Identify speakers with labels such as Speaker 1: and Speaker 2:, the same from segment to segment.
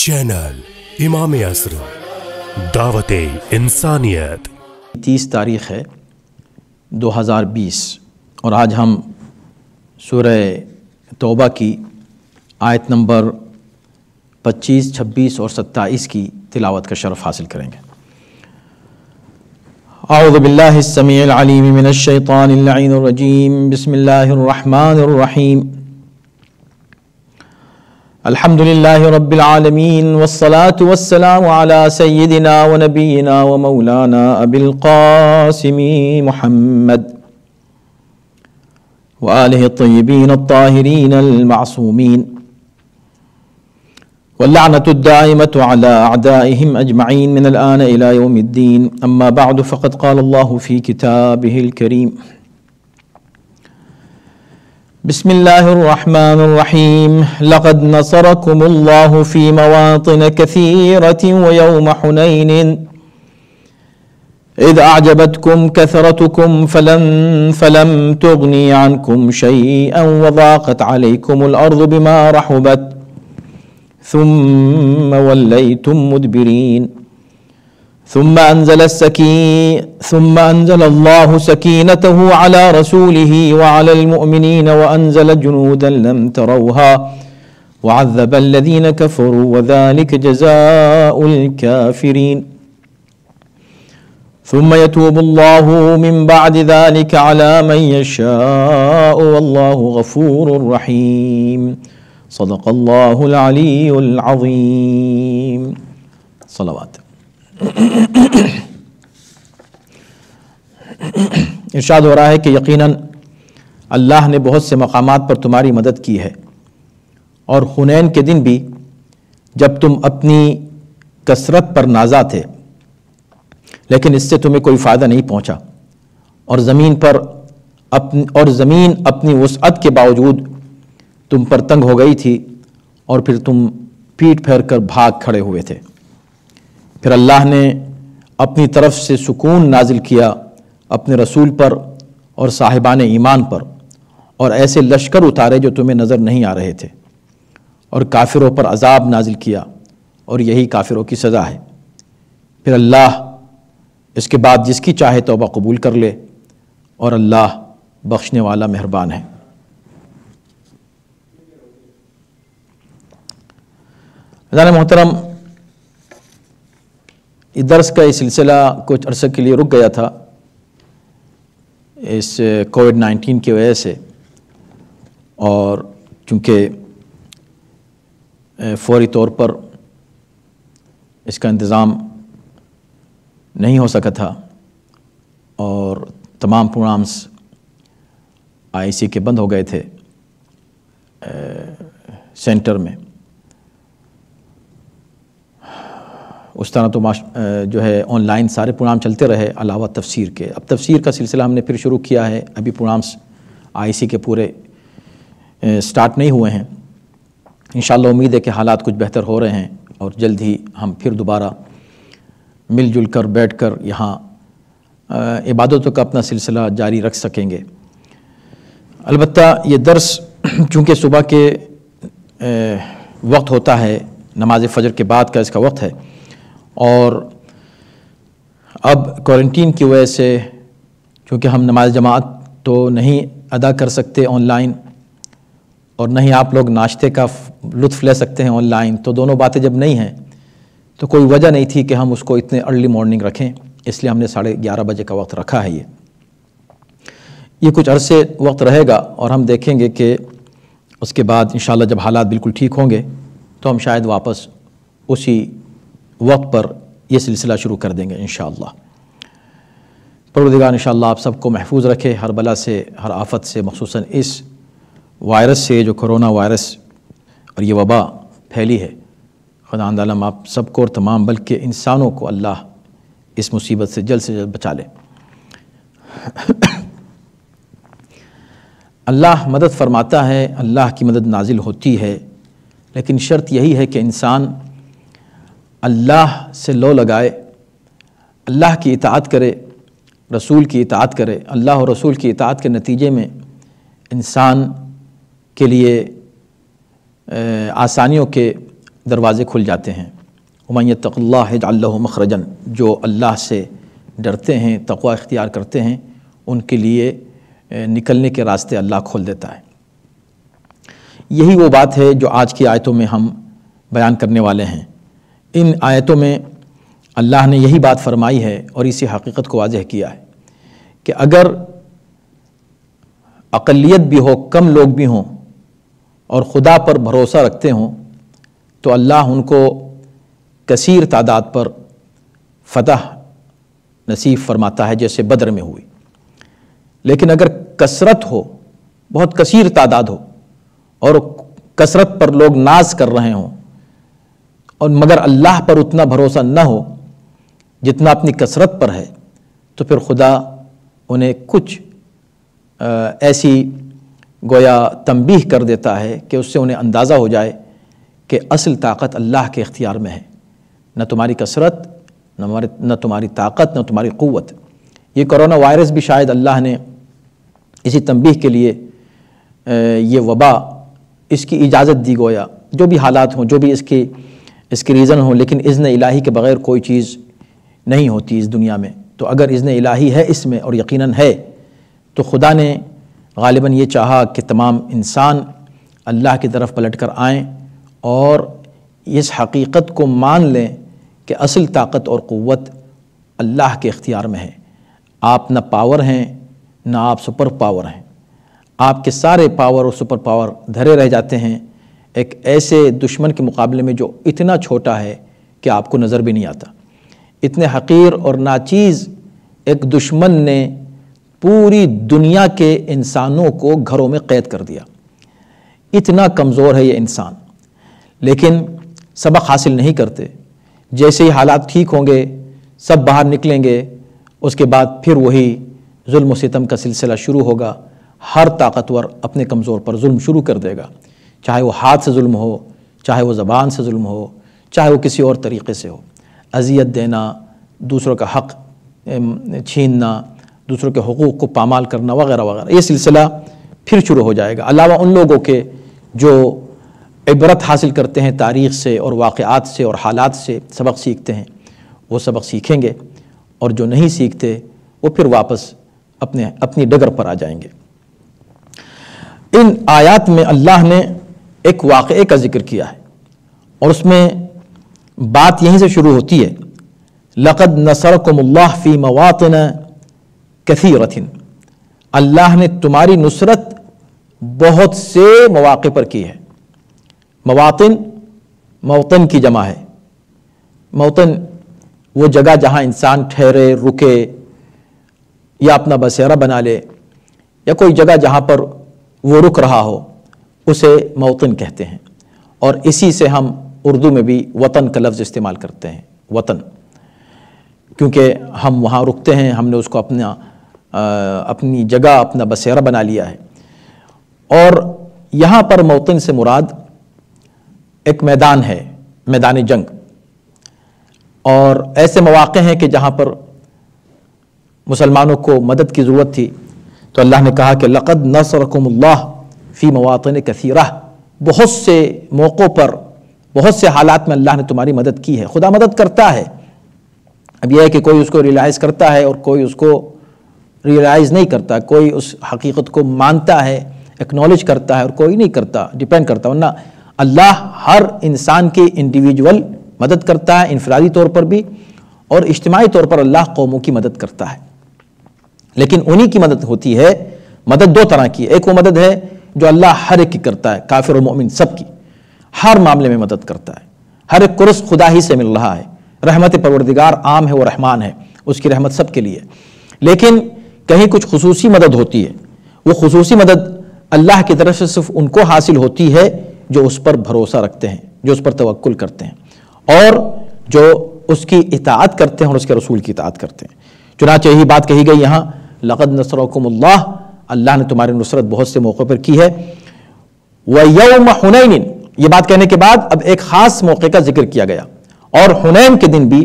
Speaker 1: Channel امام عصر دعوت انسانیت
Speaker 2: 30 تاریخ ہے 2020 اور آج ہم سورہ توبہ کی آیت نمبر 25, 26 اور 27 کی تلاوت کا شرف حاصل کریں گے۔ اعوذ باللہ السمیع العلیم من الشیطان اللعین الرجیم، بسم اللہ الرحمن الرحیم، الحمد للہ رب العالمین والصلاة والسلام علی سیدنا و نبینا و مولانا ابی القاسم محمد وآلہ الطیبین الطاہرین المعصومین واللعنة الدائمة على أعدائهم أجمعين من الآن إلى يوم الدين، أما بعد فقد قال الله في كتابه الكريم: بسم الله الرحمن الرحيم، لقد نصركم الله في مواطن كثيرة ويوم حنين إذ أعجبتكم كثرتكم فلم تغني عنكم شيئا وضاقت عليكم الأرض بما رحبت ثم وليتم مدبرين، ثم أنزل الله سكينته على رسوله وعلى المؤمنين وأنزل جنودا لم تروها وعذب الذين كفروا وذلك جزاء الكافرين، ثم يتوب الله من بعد ذلك على من يشاء والله غفور رحيم، صدق اللہ العلی العظیم۔ صلوات۔ ارشاد ہو رہا ہے کہ یقیناً اللہ نے بہت سے مقامات پر تمہاری مدد کی ہے، اور حنین کے دن بھی جب تم اپنی کثرت پر نازا تھے لیکن اس سے تمہیں کوئی فائدہ نہیں پہنچا، اور زمین اپنی وسعت کے باوجود تم پر تنگ ہو گئی تھی، اور پھر تم پیٹ پھیر کر بھاگ کھڑے ہوئے تھے۔ پھر اللہ نے اپنی طرف سے سکون نازل کیا اپنے رسول پر اور صاحبان ایمان پر، اور ایسے لشکر اتارے جو تمہیں نظر نہیں آ رہے تھے، اور کافروں پر عذاب نازل کیا، اور یہی کافروں کی سزا ہے۔ پھر اللہ اس کے بعد جس کی چاہے توبہ قبول کر لے، اور اللہ بخشنے والا مہربان ہے۔ عزیزان محترم، اس درس کا یہ سلسلہ کچھ عرصے کے لیے رک گیا تھا اس کووڈ-19 کی وجہ سے، اور چونکہ فوری طور پر اس کا انتظام نہیں ہو سکا تھا، اور تمام پروگرامز IC کے بند ہو گئے تھے سینٹر میں۔ اس طرح تو جو ہے آن لائن سارے پروگرام چلتے رہے علاوہ تفسیر کے۔ اب تفسیر کا سلسلہ ہم نے پھر شروع کیا ہے، ابھی پروگرامز IC کے پورے سٹارٹ نہیں ہوئے ہیں۔ انشاءاللہ امید ہے کہ حالات کچھ بہتر ہو رہے ہیں، اور جلد ہی ہم پھر دوبارہ مل جل کر بیٹھ کر یہاں عبادتوں کا اپنا سلسلہ جاری رکھ سکیں گے۔ البتہ یہ درس چونکہ صبح کے وقت ہوتا ہے، نماز فجر کے بعد کا اس کا وقت ہے، اور اب کوارنٹین کی وجہ سے چونکہ ہم نماز جماعت تو نہیں ادا کر سکتے آن لائن، اور نہ ہی آپ لوگ ناشتے کا لطف لے سکتے ہیں آن لائن، تو دونوں باتیں جب نہیں ہیں تو کوئی وجہ نہیں تھی کہ ہم اس کو اتنے ارلی مارننگ رکھیں، اس لیے ہم نے 11:30 بجے کا وقت رکھا ہے۔ یہ کچھ عرصے وقت رہے گا، اور ہم دیکھیں گے کہ اس کے بعد انشاءاللہ جب حالات بالکل ٹھیک ہوں گے تو ہم شاید واپس اسی وقت پر یہ سلسلہ شروع کر دیں گے انشاءاللہ۔ پروردگار انشاءاللہ آپ سب کو محفوظ رکھے ہر بلا سے، ہر آفت سے، مخصوصاً اس وائرس سے جو کرونا وائرس اور یہ وبا پھیلی ہے۔ خدا عالم آپ سب کو اور تمام بلکہ انسانوں کو اللہ اس مصیبت سے جلد بچا لے۔ اللہ مدد فرماتا ہے، اللہ کی مدد نازل ہوتی ہے، لیکن شرط یہی ہے کہ انسان اللہ سے لو لگائے، اللہ کی اطاعت کرے، رسول کی اطاعت کرے۔ اللہ اور رسول کی اطاعت کے نتیجے میں انسان کے لیے آسانیوں کے دروازے کھل جاتے ہیں۔ وَمَن يَتَّقِ اللَّهَ يَجْعَلْ لَهُ مَخْرَجًا، جو اللہ سے ڈرتے ہیں، تقوی اختیار کرتے ہیں، ان کے لیے نکلنے کے راستے اللہ کھول دیتا ہے۔ یہی وہ بات ہے جو آج کی آیتوں میں ہم بیان کرنے والے ہیں۔ ان آیتوں میں اللہ نے یہی بات فرمائی ہے اور اسی حقیقت کو واضح کیا ہے کہ اگر اقلیت بھی ہو، کم لوگ بھی ہوں اور خدا پر بھروسہ رکھتے ہوں تو اللہ ان کو کثیر تعداد پر فتح نصیب فرماتا ہے، جیسے بدر میں ہوئی۔ لیکن اگر کثرت ہو، بہت کثیر تعداد ہو اور کثرت پر لوگ ناز کر رہے ہوں اور مگر اللہ پر اتنا بھروسہ نہ ہو جتنا اپنی کثرت پر ہے، تو پھر خدا انہیں کچھ ایسی گویا تنبیہ کر دیتا ہے کہ اس سے انہیں اندازہ ہو جائے کہ اصل طاقت اللہ کے اختیار میں ہے، نہ تمہاری کثرت، نہ تمہاری طاقت، نہ تمہاری قوت۔ یہ کرونا وائرس بھی شاید اللہ نے اسی تنبیہ کے لیے یہ وبا اس کی اجازت دی، گویا جو بھی حالات ہوں، جو بھی اس کے ریزن ہوں، لیکن اذن الہی کے بغیر کوئی چیز نہیں ہوتی اس دنیا میں۔ تو اگر اذن الہی ہے اس میں، اور یقیناً ہے، تو خدا نے غالباً یہ چاہا کہ تمام انسان اللہ کی طرف پلٹ کر آئیں اور اس حقیقت کو مان لیں کہ اصل طاقت اور قوت اللہ کے اختیار میں ہے۔ آپ نہ پاور ہیں، نہ آپ سپر پاور ہیں۔ آپ کے سارے پاور اور سپر پاور دھرے رہ جاتے ہیں ایک ایسے دشمن کے مقابلے میں جو اتنا چھوٹا ہے کہ آپ کو نظر بھی نہیں آتا۔ اتنے حقیر اور ناچیز ایک دشمن نے پوری دنیا کے انسانوں کو گھروں میں قید کر دیا۔ اتنا کمزور ہے یہ انسان، لیکن سبق حاصل نہیں کرتے۔ جیسے ہی حالات ٹھیک ہوں گے، سب باہر نکلیں گے، اس کے بعد پھر وہی ظلم و ستم کا سلسلہ شروع ہوگا۔ ہر طاقتور اپنے کمزور پر ظلم شروع کر دے گا، چاہے وہ ہاتھ سے ظلم ہو، چاہے وہ زبان سے ظلم ہو، چاہے وہ کسی اور طریقے سے ہو۔ اذیت دینا، دوسروں کا حق چھیننا، دوسروں کے حقوق کو پامال کرنا وغیرہ وغیرہ، یہ سلسلہ پھر شروع ہو جائے گا۔ علاوہ ان لوگوں کے جو عبرت حاصل کرتے ہیں تاریخ سے اور واقعات سے اور حالات سے سبق سیکھتے ہیں، وہ سبق سیکھیں گے، اور جو نہیں سیکھتے وہ پھر واپس اپنی ڈگر پر آ جائیں گے۔ ان آیات میں اللہ نے ایک واقعے کا ذکر کیا ہے اور اس میں بات یہیں سے شروع ہوتی ہے، لَقَدْ نَصَرَكُمُ اللَّهُ فِي مَوَاطِنَ كَثِيرَةٍ، اللہ نے تمہاری نصرت بہت سے مواقع پر کی ہے۔ مواطن، موطن کی جمع ہے۔ موطن وہ جگہ جہاں انسان ٹھہرے، رکے یا اپنا بسیرا بنا لے، یا کوئی جگہ جہاں پر وہ رک رہا ہو، اسے موطن کہتے ہیں۔ اور اسی سے ہم اردو میں بھی وطن کا لفظ استعمال کرتے ہیں، وطن، کیونکہ ہم وہاں رکتے ہیں، ہم نے اس کو اپنی جگہ، اپنا بسیرا بنا لیا ہے۔ اور یہاں پر موطن سے مراد ایک میدان ہے، میدان جنگ، اور ایسے مواقع ہیں کہ جہاں پر مسلمانوں کو مدد کی ضرورت تھی، تو اللہ نے کہا کہ لَقَدْ نَصَرَكُمُ اللَّهُ فِي مَوَاطِنِ كَثِيرَةٍ، بہت سے موقعوں پر، بہت سے حالات میں اللہ نے تمہاری مدد کی ہے۔ خدا مدد کرتا ہے، اب یہ ہے کہ کوئی اس کو ریئلائز کرتا ہے اور کوئی اس کو ریئلائز نہیں کرتا، کوئی اس حقیقت کو مانتا ہے، ایکنالج کرتا ہے، اور کوئی نہیں کرتا، ڈیپینڈ کرتا۔ ورنہ اللہ ہر انسان کی انڈیویجول مدد کرتا ہے، انفرادی طور پر بھی، اور اجتماعی طور پر اللہ قوموں کی مدد کرتا ہے۔ لیکن انہی کی مدد ہوتی ہے۔ مدد دو طرح کی ہے، ایک وہ مدد ہے جو اللہ ہر ایک کی کرتا ہے، کافر و مومن سب کی، ہر معاملے میں مدد کرتا ہے، ہر ایک کو رزق خدا ہی سے مل رہا ہے، رحمت پروردگار عام ہے، وہ رحمان ہے، اس کی رحمت سب کے لیے۔ لیکن کہیں کچھ خصوصی مدد ہوتی ہے، وہ خصوصی مدد اللہ کی طرف سے صرف ان کو حاصل ہوتی ہے جو اس پر بھروسہ رکھتے ہیں، جو اس پر توکل کرتے ہیں، اور جو اس کی اطاعت کرتے ہیں اور اس کے رسول کی اطاعت کرتے ہیں۔ چنانچہ یہی بات کہی گئی یہاں، لَقَدْ نَصَرَكُمُ اللَّهُ، اللہ نے تمہاری نصرت بہت سے موقع پر کی ہے۔ وَيَوْمَ حُنَيْنٍ، یہ بات کہنے کے بعد اب ایک خاص موقع کا ذکر کیا گیا، اور حنین کے دن بھی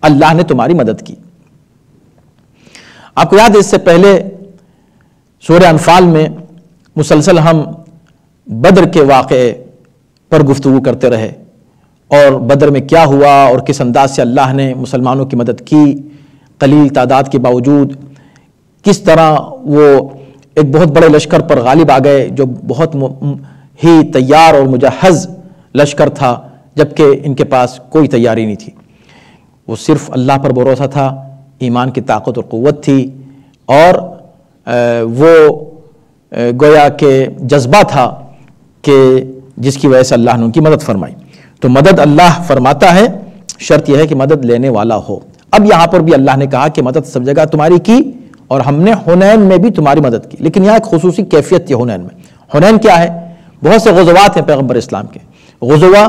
Speaker 2: اللہ نے تمہاری مدد کی۔ آپ کو یاد ہے اس سے پہلے سورہ انفال میں مسلسل ہم بدر کے واقعے پر گفتگو کرتے رہے، اور بدر میں کیا ہوا اور کس انداز سے اللہ نے مسلمانوں کی مدد کی قلیل تعداد کے باوجود، کس طرح وہ ایک بہت بڑے لشکر پر غالب آ گئے جو بہت ہی تیار اور مجہز لشکر تھا، جبکہ ان کے پاس کوئی تیاری نہیں تھی۔ وہ صرف اللہ پر بھروسہ تھا، ایمان کی طاقت اور قوت تھی، اور وہ گویا کہ جذبہ تھا کہ جس کی وجہ سے اللہ نے ان کی مدد فرمائی۔ تو مدد اللہ فرماتا ہے، شرط یہ ہے کہ مدد لینے والا ہو۔ اب یہاں پر بھی اللہ نے کہا کہ مدد سب جگہ تمہاری کی، اور ہم نے حنین میں بھی تمہاری مدد کی، لیکن یہاں ایک خصوصی کیفیت تھی حنین میں۔ حنین کیا ہے؟ بہت سے غزوات ہیں پیغمبر اسلام کے۔ غزوہ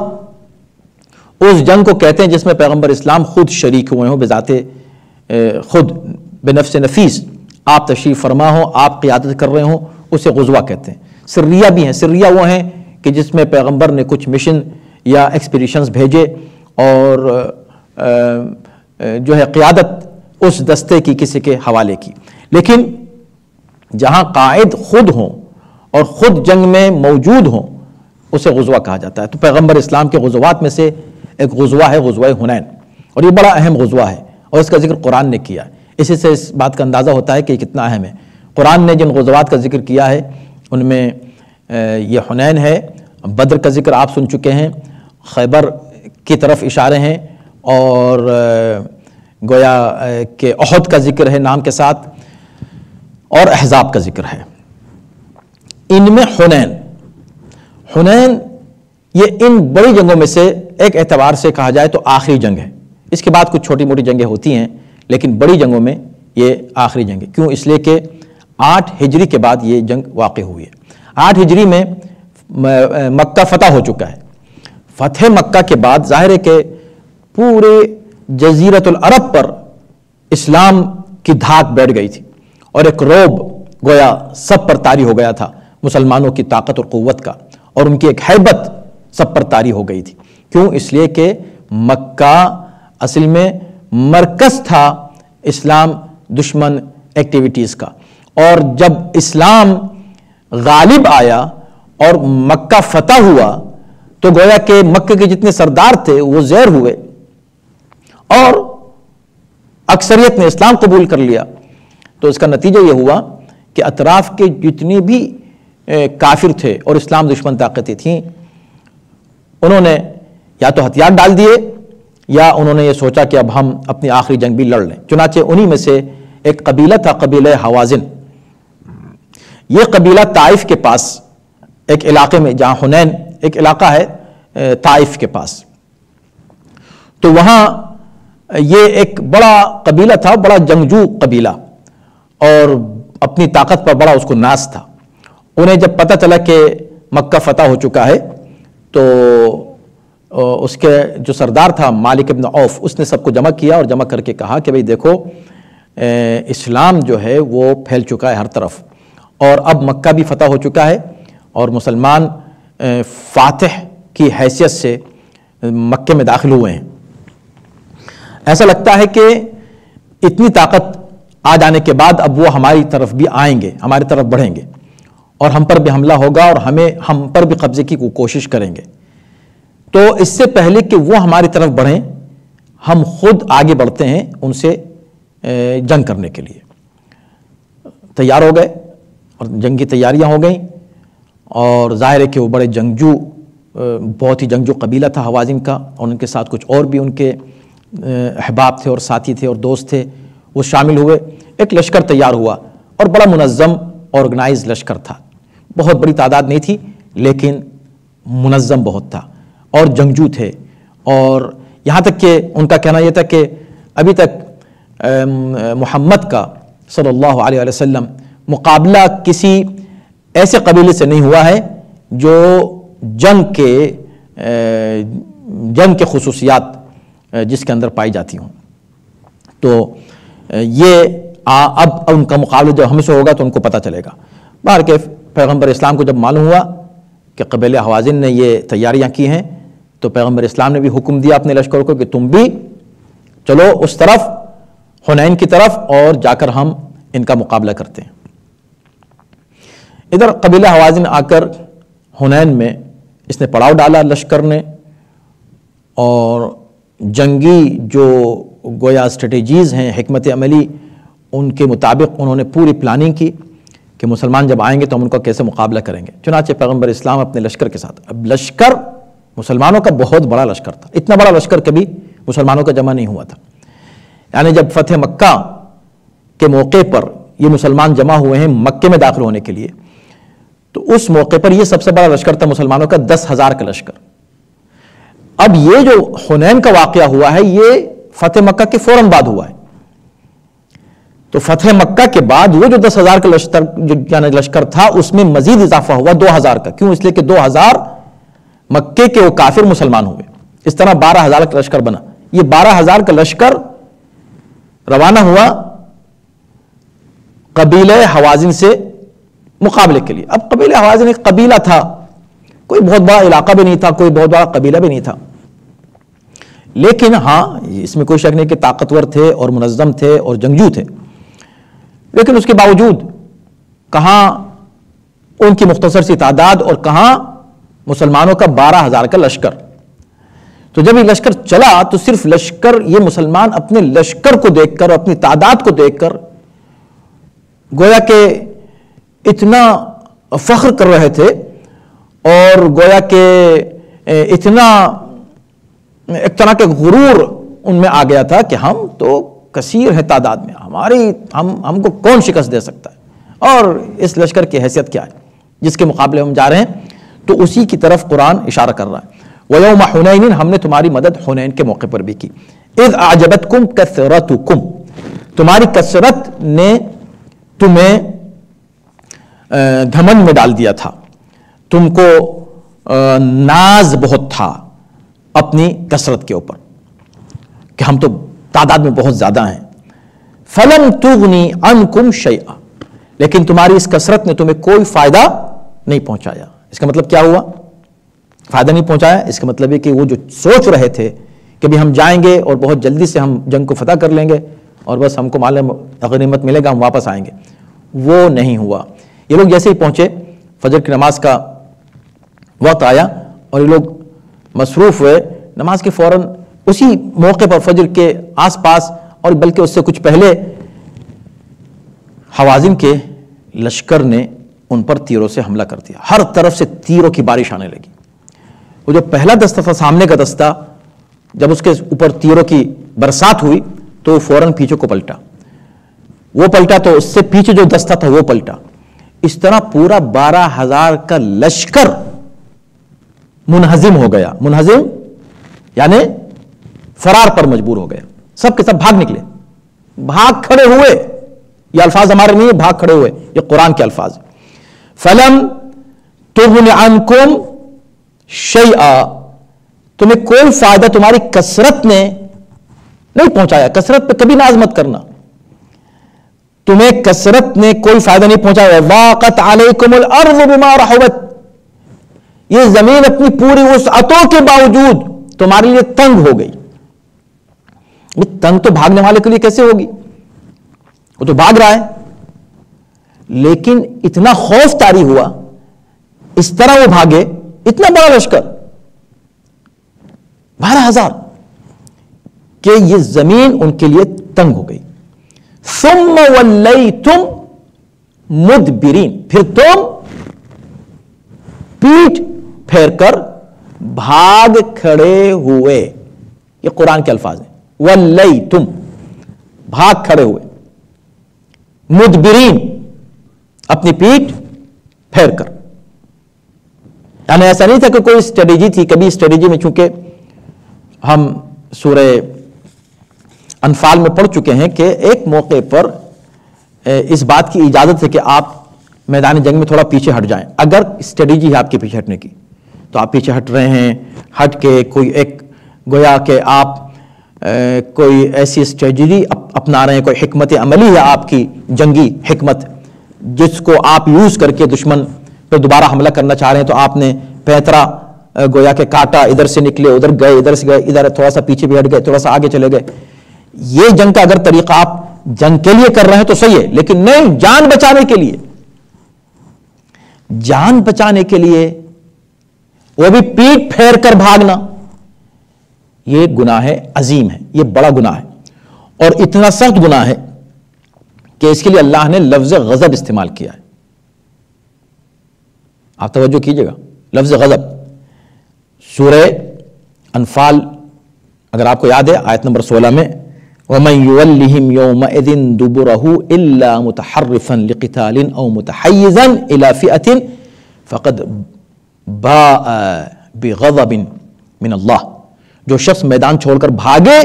Speaker 2: اس جنگ کو کہتے ہیں جس میں پیغمبر اسلام خود شریک ہوئے ہوں، بذات خود، بنفس نفیس آپ تشریف فرما ہوں، آپ قیادت کر رہے ہوں، اسے غزوہ کہتے ہیں۔ سریہ بھی ہیں، سریہ وہ ہیں کہ جس میں پیغمبر نے کچھ مشن یا ایکسپیڈیشنز بھیجے اور جو ہے قیادت اس دستے کی کسی کے حوالے کی۔ لیکن جہاں قائد خود ہوں اور خود جنگ میں موجود ہوں اسے غزوہ کہا جاتا ہے۔ تو پیغمبر اسلام کے غزوات میں سے ایک غزوہ ہے غزوہ حنین، اور یہ بڑا اہم غزوہ ہے اور اس کا ذکر قرآن نے کیا ہے۔ اسی سے اس بات کا اندازہ ہوتا ہے کہ یہ کتنا اہم ہے۔ قرآن نے جن غزوات کا ذکر کیا ہے ان میں یہ حنین ہے، بدر کا ذکر آپ سن چکے ہیں، خیبر کی طرف اشارے ہیں، اور گویا کہ احد کا ذکر ہے نام کے ساتھ، اور احزاب کا ذکر ہے۔ ان میں حنین یہ ان بڑی جنگوں میں سے ایک اعتبار سے کہا جائے تو آخری جنگ ہے۔ اس کے بعد کچھ چھوٹی موٹی جنگیں ہوتی ہیں، لیکن بڑی جنگوں میں یہ آخری جنگ ہے۔ کیوں؟ اس لیے کہ 8 ہجری کے بعد یہ جنگ واقع ہوئی ہے۔ 8 ہجری میں مکہ فتح ہو چکا ہے۔ فتح مکہ کے بعد ظاہر ہے کہ پورے جزیرۃ العرب پر اسلام کی دھاک بیٹھ گئی تھی، اور ایک رعب گویا سب پر طاری ہو گیا تھا مسلمانوں کی طاقت اور قوت کا، اور ان کی ایک ہیبت سب پر طاری ہو گئی تھی۔ کیوں؟ اس لیے کہ مکہ اصل میں مرکز تھا اسلام دشمن ایکٹیویٹیز کا، اور جب اسلام غالب آیا اور مکہ فتح ہوا تو گویا کہ مکہ کے جتنے سردار تھے وہ زیر ہوئے، اور اکثریت نے اسلام قبول کر لیا۔ تو اس کا نتیجہ یہ ہوا کہ اطراف کے جتنی بھی کافر تھے اور اسلام دشمن طاقتیں تھیں، انہوں نے یا تو ہتھیار ڈال دیے یا انہوں نے یہ سوچا کہ اب ہم اپنی آخری جنگ بھی لڑ لیں۔ چنانچہ انہی میں سے ایک قبیلہ تھا، قبیلہ حوازن۔ یہ قبیلہ طائف کے پاس ایک علاقے میں، جہاں حنین ایک علاقہ ہے طائف کے پاس، تو وہاں یہ ایک بڑا قبیلہ تھا، بڑا جنگجو قبیلہ، اور اپنی طاقت پر بڑا اس کو ناز تھا۔ انہیں جب پتہ چلا کہ مکہ فتح ہو چکا ہے تو اس کے جو سردار تھا مالک ابن عوف، اس نے سب کو جمع کیا اور جمع کر کے کہا کہ بھئی دیکھو اسلام جو ہے وہ پھیل چکا ہے ہر طرف، اور اب مکہ بھی فتح ہو چکا ہے، اور مسلمان فاتح کی حیثیت سے مکے میں داخل ہوئے ہیں۔ ایسا لگتا ہے کہ اتنی طاقت آ جانے کے بعد اب وہ ہماری طرف بھی آئیں گے، ہماری طرف بڑھیں گے، اور ہم پر بھی حملہ ہوگا، اور ہم پر بھی قبضے کی کوشش کریں گے۔ تو اس سے پہلے کہ وہ ہماری طرف بڑھیں، ہم خود آگے بڑھتے ہیں ان سے جنگ کرنے کے لیے۔ تیار ہو گئے اور جنگ کی تیاریاں ہو گئیں، اور ظاہر ہے کہ وہ بڑے جنگجو، بہت ہی جنگجو قبیلہ تھا حوازن کا، اور ان کے ساتھ کچھ اور بھی ان کے احباب تھے اور ساتھی تھے اور دوست تھے، وہ شامل ہوئے۔ ایک لشکر تیار ہوا، اور بڑا منظم آرگنائز لشکر تھا۔ بہت بڑی تعداد نہیں تھی لیکن منظم بہت تھا، اور جنگجو تھے، اور یہاں تک کہ ان کا کہنا یہ تھا کہ ابھی تک محمد کا صلی اللہ علیہ وسلم مقابلہ کسی ایسے قبیلے سے نہیں ہوا ہے جو جنگ کے خصوصیات جس کے اندر پائی جاتی ہوں۔ تو یہ اب ان کا مقابلہ جب ہم سے ہوگا تو ان کو پتہ چلے گا۔ باہر کے پیغمبر اسلام کو جب معلوم ہوا کہ قبیلہ حوازن نے یہ تیاریاں کی ہیں تو پیغمبر اسلام نے بھی حکم دیا اپنے لشکر کو کہ تم بھی چلو اس طرف، حنین کی طرف، اور جا کر ہم ان کا مقابلہ کرتے ہیں۔ ادھر قبیلہ حوازن آ کر حنین میں اس نے پڑاؤ ڈالا لشکر نے، اور جنگی جو گویا اسٹریٹجیز ہیں، حکمت عملی، ان کے مطابق انہوں نے پوری پلاننگ کی کہ مسلمان جب آئیں گے تو ہم ان کا کیسے مقابلہ کریں گے۔ چنانچہ پیغمبر اسلام اپنے لشکر کے ساتھ، اب لشکر مسلمانوں کا بہت بڑا لشکر تھا، اتنا بڑا لشکر کبھی مسلمانوں کا جمع نہیں ہوا تھا، یعنی جب فتح مکہ کے موقع پر یہ مسلمان جمع ہوئے ہیں مکے میں داخل ہونے کے لیے، تو اس موقع پر یہ سب سے بڑا لشکر تھا مسلمانوں کا، 10,000 کا لشکر۔ اب یہ جو حنین کا واقعہ ہوا ہے یہ فتح مکہ کے فوراً بعد ہوا ہے، تو فتح مکہ کے بعد وہ جو 10,000 کا لشکر تھا اس میں مزید اضافہ ہوا 2,000 کا، کیوں؟ اس لیے کہ 2,000 مکے کے وہ کافر مسلمان ہوئے، اس طرح 12,000 کا لشکر بنا۔ یہ 12,000 کا لشکر روانہ ہوا قبیلہ حوازن سے مقابلے کے لیے۔ اب قبیلہ حوازن ایک قبیلہ تھا، کوئی بہت بڑا علاقہ بھی نہیں تھا، کوئی بہت بڑا قبیلہ بھی نہیں تھا، لیکن ہاں اس میں کوئی شک نہیں کہ طاقتور تھے اور منظم تھے اور جنگجو تھے، لیکن اس کے باوجود کہاں ان کی مختصر سی تعداد اور کہاں مسلمانوں کا 12,000 کا لشکر۔ تو جب یہ لشکر چلا تو صرف لشکر، یہ مسلمان اپنے لشکر کو دیکھ کر، اپنی تعداد کو دیکھ کر گویا کہ اتنا فخر کر رہے تھے اور گویا کہ اتنا ایک طرح کے غرور ان میں آ گیا تھا کہ ہم تو کثیر ہیں تعداد میں، ہم کو کون شکست دے سکتا ہے، اور اس لشکر کی حیثیت کیا ہے جس کے مقابلے ہم جا رہے ہیں۔ تو اسی کی طرف قرآن اشارہ کر رہا ہے، وَيَوْمَ حُنَيْنٍ، ہم نے تمہاری مدد حنین کے موقع پر بھی کی، اِذْ أَعْجَبَتْكُمْ كَثْرَتُكُمْ، تمہاری کثرت نے تمہیں گھمنڈ میں ڈال دیا تھا، تم کو ناز بہت تھا اپنی کثرت کے اوپر کہ ہم تو تعداد میں بہت زیادہ ہیں۔ فَلَمْ تُغْنِ عَنْكُمْ شَيْئًا، لیکن تمہاری اس کثرت نے تمہیں کوئی فائدہ نہیں پہنچایا۔ اس کا مطلب کیا ہوا؟ فائدہ نہیں پہنچایا، اس کا مطلب ہے کہ وہ جو سوچ رہے تھے کہ بھی ہم جائیں گے اور بہت جلدی سے ہم جنگ کو فتح کر لیں گے اور بس ہم کو مال غنیمت ملے گا، ہم واپس آئیں گے، وہ نہیں ہوا۔ یہ لوگ جیسے ہی پہنچے، فجر کی نماز کا وقت آیا اور یہ لوگ مصروف ہوئے نماز کے فوراً اسی موقع پر، فجر کے آس پاس اور بلکہ اس سے کچھ پہلے، حوازن کے لشکر نے ان پر تیروں سے حملہ کر دیا، ہر طرف سے تیروں کی بارش آنے لگی۔ وہ جو پہلا دستہ تھا سامنے کا دستہ، جب اس کے اوپر تیروں کی برسات ہوئی تو وہ فوراً پیچھے کو پلٹا، وہ پلٹا تو اس سے پیچھے جو دستہ تھا وہ پلٹا، اس طرح پورا 12,000 کا لشکر منہزم ہو گیا۔ منہزم یعنی فرار پر مجبور ہو گیا، سب کے سب بھاگ نکلے، بھاگ کھڑے ہوئے۔ یہ الفاظ ہمارے نہیں، بھاگ کھڑے ہوئے، یہ قرآن کے الفاظ ہیں۔ فَلَمْ تُغْنِ عَنْكُمْ شَيْئًا، تمہیں کوئی فائدہ تمہاری کثرت نے نہیں پہنچایا۔ کثرت پہ کبھی ناز مت کرنا، تمہیں کثرت نے کوئی فائدہ نہیں پہنچایا۔ وَاقَتْ عَلَيْكُمُ الْأَرْضُ بِمَا رَحُبَتْ، یہ زمین اپنی پوری وسعتوں کے باوجود تمہارے لیے تنگ ہو گئی۔ یہ تنگ تو بھاگنے والے کے لیے کیسے ہوگی؟ وہ تو بھاگ رہا ہے، لیکن اتنا خوف طاری ہوا، اس طرح وہ بھاگے، اتنا بڑا لشکر 12,000، کہ یہ زمین ان کے لیے تنگ ہو گئی۔ ثم ولیتم مدبرین، پھر تم پیٹ پھیر کر بھاگ کھڑے ہوئے۔ یہ قرآن کے الفاظ ہیں، ولیتم، بھاگ کھڑے ہوئے، مدبرین، اپنی پیٹ پھیر کر۔ یعنی ایسا نہیں تھا کہ کوئی اسٹریٹجی تھی، کبھی اسٹریٹجی میں، چونکہ ہم سورہ انفال میں پڑھ چکے ہیں کہ ایک موقع پر اس بات کی اجازت ہے کہ آپ میدان جنگ میں تھوڑا پیچھے ہٹ جائیں، اگر اسٹریٹجی ہے آپ کے پیچھے ہٹنے کی، تو آپ پیچھے ہٹ رہے ہیں، ہٹ کے کوئی ایک گویا کہ آپ کوئی ایسی اسٹریٹجی اپنا رہے ہیں، کوئی حکمت عملی ہے آپ کی جنگی حکمت، جس کو آپ یوز کر کے دشمن پہ دوبارہ حملہ کرنا چاہ رہے ہیں، تو آپ نے پیترا گویا کہ کاٹا، ادھر سے نکلے، ادھر گئے، ادھر سے گئے، ادھر تھوڑا سا پیچھے بھی ہٹ گئے، تھوڑا سا آگے چلے گئے۔ یہ جنگ کا اگر طریقہ آپ جنگ کے لیے کر رہے ہیں تو صحیح ہے، لیکن نہیں، جان بچانے کے لیے، جان بچانے کے لیے وہ بھی پیٹ پھیر کر بھاگنا، یہ گناہ عظیم ہے، یہ بڑا گناہ ہے، اور اتنا سخت گناہ ہے کہ اس کے لیے اللہ نے لفظ غضب استعمال کیا ہے۔ آپ توجہ کیجئے گا، لفظ غضب سورہ انفال اگر آپ کو یاد ہے آیت نمبر 16 میں وَمَن يُوَلِّهِمْ يَوْمَئِذٍ دُبُرَهُ إِلَّا مُتَحَرِّفًا لِقِتَالٍ أَوْ مُتَحَيِّزًا إِلَى فِئَةٍ فَقَدْ بَاءَ بِغَضَبٍ مِّنَ اللَّهِ، جو شخص میدان چھوڑ کر بھاگے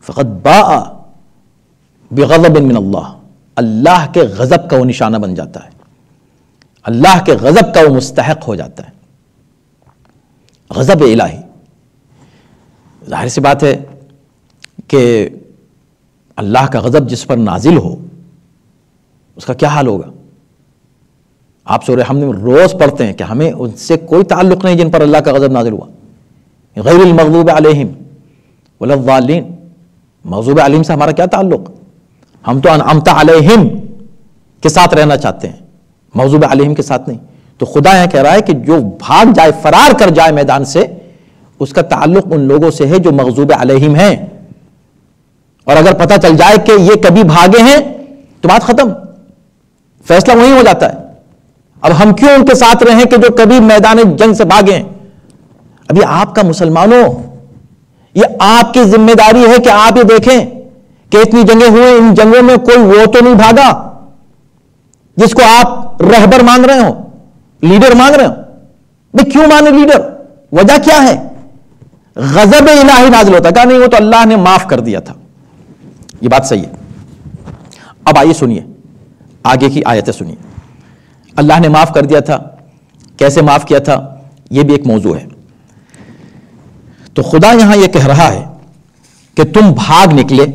Speaker 2: فَقَدْ بَاءَ بِغَضَبٍ مِّنَ اللَّهِ، اللہ کے غضب کا وہ نشانہ بن جاتا ہے، اللہ کے غضب کا وہ مستحق ہو جاتا ہے۔ غضب الہی، ظاہر سی بات ہے کہ اللہ کا غضب جس پر نازل ہو اس کا کیا حال ہوگا۔ آپ سورہ حمد میں روز پڑھتے ہیں کہ ہمیں ان سے کوئی تعلق نہیں جن پر اللہ کا غضب نازل ہوا، غیر المغضوب علیہم ولا الضالین، مغضوب علیہم سے ہمارا کیا تعلق، ہم تو انعمت علیہم کے ساتھ رہنا چاہتے ہیں، مغضوب علیہم کے ساتھ نہیں۔ تو خدا یہ کہہ رہا ہے کہ جو بھاگ جائے، فرار کر جائے میدان سے، اس کا تعلق ان لوگوں سے ہے جو مغضوب علیہم ہیں، اور اگر پتہ چل جائے کہ یہ کبھی بھاگے ہیں تو بات ختم، فیصلہ وہیں ہو جاتا ہے۔ اب ہم کیوں ان کے ساتھ رہیں کہ جو کبھی میدان جنگ سے بھاگے ہیں؟ ابھی آپ کا مسلمانوں، یہ آپ کی ذمہ داری ہے کہ آپ یہ دیکھیں کہ اتنی جنگیں ہوئے، ان جنگوں میں کوئی وہ تو نہیں بھاگا جس کو آپ رہبر مان رہے ہو، لیڈر مان رہے ہو۔ بھئی کیوں مانے لیڈر؟ وجہ کیا ہے؟ غضب الہی نازل ہوتا ہے، کہا نہیں وہ تو اللہ نے معاف کر دیا تھا۔ یہ بات صحیح ہے۔ اب آئیے سنیے آگے کی آیتیں سنیے، اللہ نے معاف کر دیا تھا، کیسے معاف کیا تھا، یہ بھی ایک موضوع ہے۔ تو خدا یہاں یہ کہہ رہا ہے کہ تم بھاگ نکلے،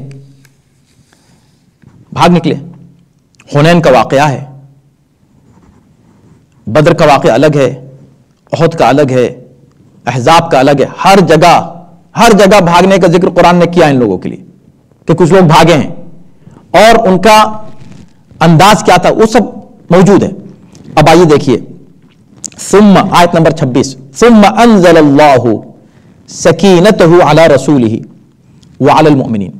Speaker 2: حنین کا واقعہ ہے، بدر کا واقعہ الگ ہے، احد کا الگ ہے، احزاب کا الگ ہے، ہر جگہ بھاگنے کا ذکر قرآن نے کیا ان لوگوں کے لیے کہ کچھ لوگ بھاگے ہیں، اور ان کا انداز کیا تھا وہ سب موجود ہے۔ اب آئیے دیکھیے ثم آیت نمبر 26 ثم انزل اللہ سکینتہ علی رسولہ وعلی المؤمنین،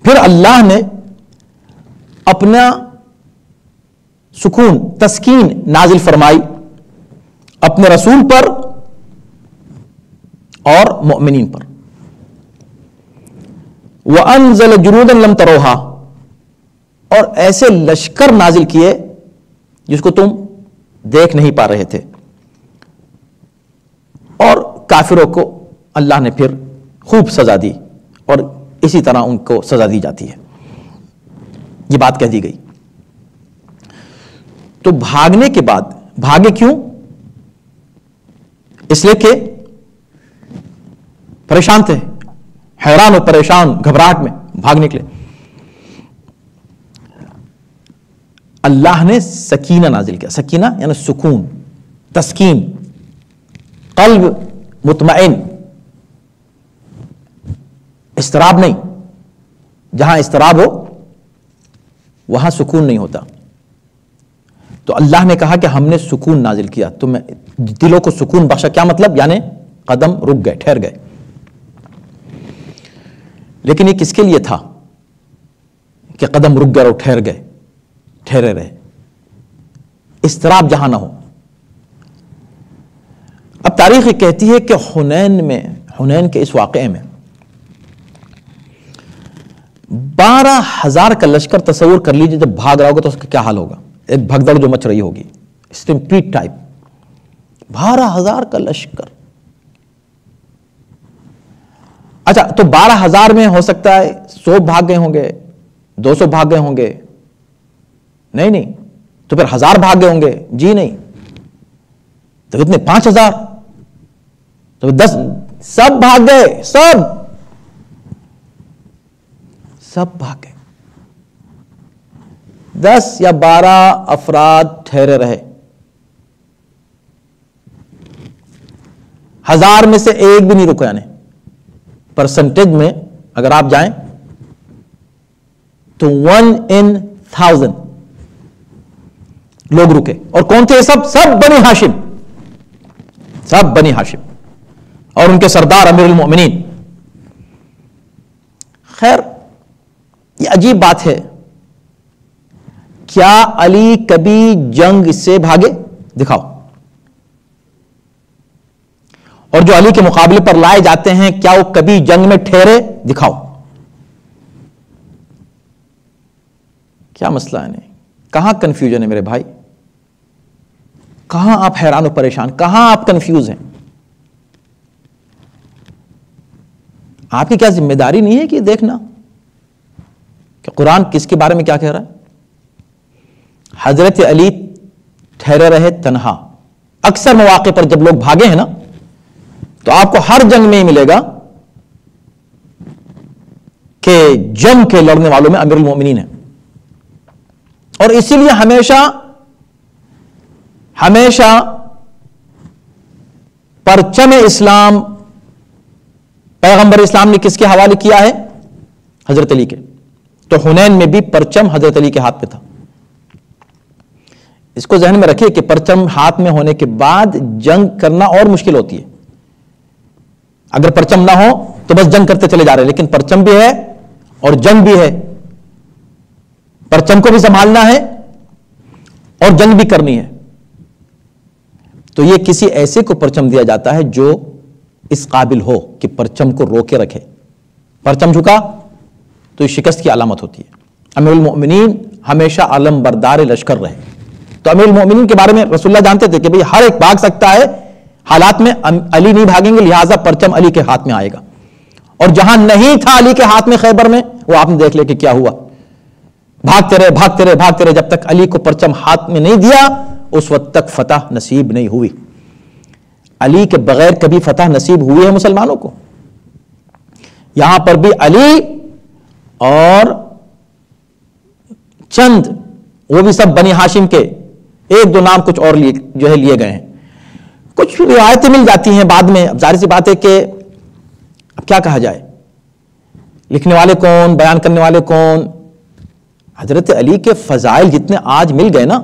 Speaker 2: پھر اللہ نے اپنا سکون، تسکین نازل فرمائی اپنے رسول پر اور مؤمنین پر۔ وَأَنزَلَ جُنُودًا لَمْ تَرَوْهَا، اور ایسے لشکر نازل کیے جس کو تم دیکھ نہیں پا رہے تھے، اور کافروں کو اللہ نے پھر خوب سزا دی، اور اسی طرح ان کو سزا دی جاتی ہے۔ یہ بات کہہ دی گئی۔ تو بھاگنے کے بعد، بھاگے کیوں؟ اس لیے کہ پریشان تھے، حیران و پریشان، گھبراہٹ میں بھاگ نکلے۔ اللہ نے سکینہ نازل کیا، سکینہ یعنی سکون، تسکین، قلب مطمئن، اضطراب نہیں۔ جہاں اضطراب ہو وہاں سکون نہیں ہوتا۔ تو اللہ نے کہا کہ ہم نے سکون نازل کیا، تم دلوں کو سکون بخشا۔ کیا مطلب؟ یعنی قدم رک گئے، ٹھہر گئے۔ لیکن یہ کس کے لیے تھا کہ قدم رک گئے اور ٹھہر گئے، ٹھہرے رہے؟ اضطراب جہاں نہ ہو۔ اب تاریخ کہتی ہے کہ حنین کے اس واقعے میں 12,000 کا لشکر، تصور کر لیجئے جب بھاگ رہا ہوگا تو اس کا کیا حال ہوگا، ایک بھگدڑ جو مچ رہی ہوگی، اسٹمپیڈ ٹائپ، 12,000 کا لشکر۔ اچھا تو 12,000 میں ہو سکتا ہے 100 بھاگ گئے ہوں گے، 200 بھاگ گئے ہوں گے، نہیں، تو پھر 1000 بھاگ گئے ہوں گے، جی نہیں، تو کتنے؟ 5,000، تو 10 سب بھاگ گئے، سب بھاگ گئے۔ 10 یا 12 افراد ٹھہرے رہے، 1000 میں سے ایک بھی نہیں رکا۔ یعنی پرسنٹیج میں اگر آپ جائیں تو 1 in 1000 لوگ رکے۔ اور کون تھے؟ سب بنی ہاشم، سب بنی ہاشم۔ اور ان کے سردار امیر المؤمنین. خیر یہ عجیب بات ہے، کیا علی کبھی جنگ سے بھاگے؟ دکھاؤ. اور جو علی کے مقابلے پر لائے جاتے ہیں کیا وہ کبھی جنگ میں ٹھہرے؟ دکھاؤ. کیا مسئلہ ہے؟ نہیں. کہاں کنفیوژن ہے میرے بھائی؟ کہاں آپ حیران و پریشان، کہاں آپ کنفیوز ہیں؟ آپ کی کیا ذمہ داری نہیں ہے کہ دیکھنا کہ قرآن کس کے بارے میں کیا کہہ رہا ہے؟ حضرت علی ٹھہرے رہے تنہا. اکثر مواقع پر جب لوگ بھاگے ہیں نا تو آپ کو ہر جنگ میں ہی ملے گا کہ جنگ کے لڑنے والوں میں امیر المومنین ہے. اور اسی لیے ہمیشہ پرچم اسلام پیغمبر اسلام نے کس کے حوالے کیا ہے؟ حضرت علی کے. تو حنین میں بھی پرچم حضرت علی کے ہاتھ پہ تھا. اس کو ذہن میں رکھیے کہ پرچم ہاتھ میں ہونے کے بعد جنگ کرنا اور مشکل ہوتی ہے. اگر پرچم نہ ہو تو بس جنگ کرتے چلے جا رہے ہیں، لیکن پرچم بھی ہے اور جنگ بھی ہے. پرچم کو بھی سنبھالنا ہے اور جنگ بھی کرنی ہے. تو یہ کسی ایسے کو پرچم دیا جاتا ہے جو اس قابل ہو کہ پرچم کو روکے رکھے. پرچم جھکا تو یہ شکست کی علامت ہوتی ہے. امیر المؤمنین ہمیشہ علم بردار لشکر رہے. تو امیر المؤمنین کے بارے میں رسول اللہ جانتے تھے کہ بھئی ہر ایک بھاگ سکتا ہے، حالات میں علی نہیں بھاگیں گے، لہٰذا پرچم علی کے ہاتھ میں آئے گا. اور جہاں نہیں تھا علی کے ہاتھ میں خیبر میں، وہ آپ نے دیکھ لے کہ کیا ہوا. بھاگتے رہے جب تک علی کو پرچم ہاتھ میں نہیں دیا اس وقت تک فتح نصیب نہیں ہوئی. علی کے بغیر کبھی فتح نصیب ہوئی ہے مسلمانوں کو؟ یہاں پر بھی علی اور چند، وہ بھی سب بنی ہاشم کے، ایک دو نام کچھ اور لیے گئے ہیں. کچھ روایتیں مل جاتی ہیں بعد میں. اب ظاہر سی بات ہے کہ اب کیا کہا جائے، لکھنے والے کون، بیان کرنے والے کون. حضرت علی کے فضائل جتنے آج مل گئے نا،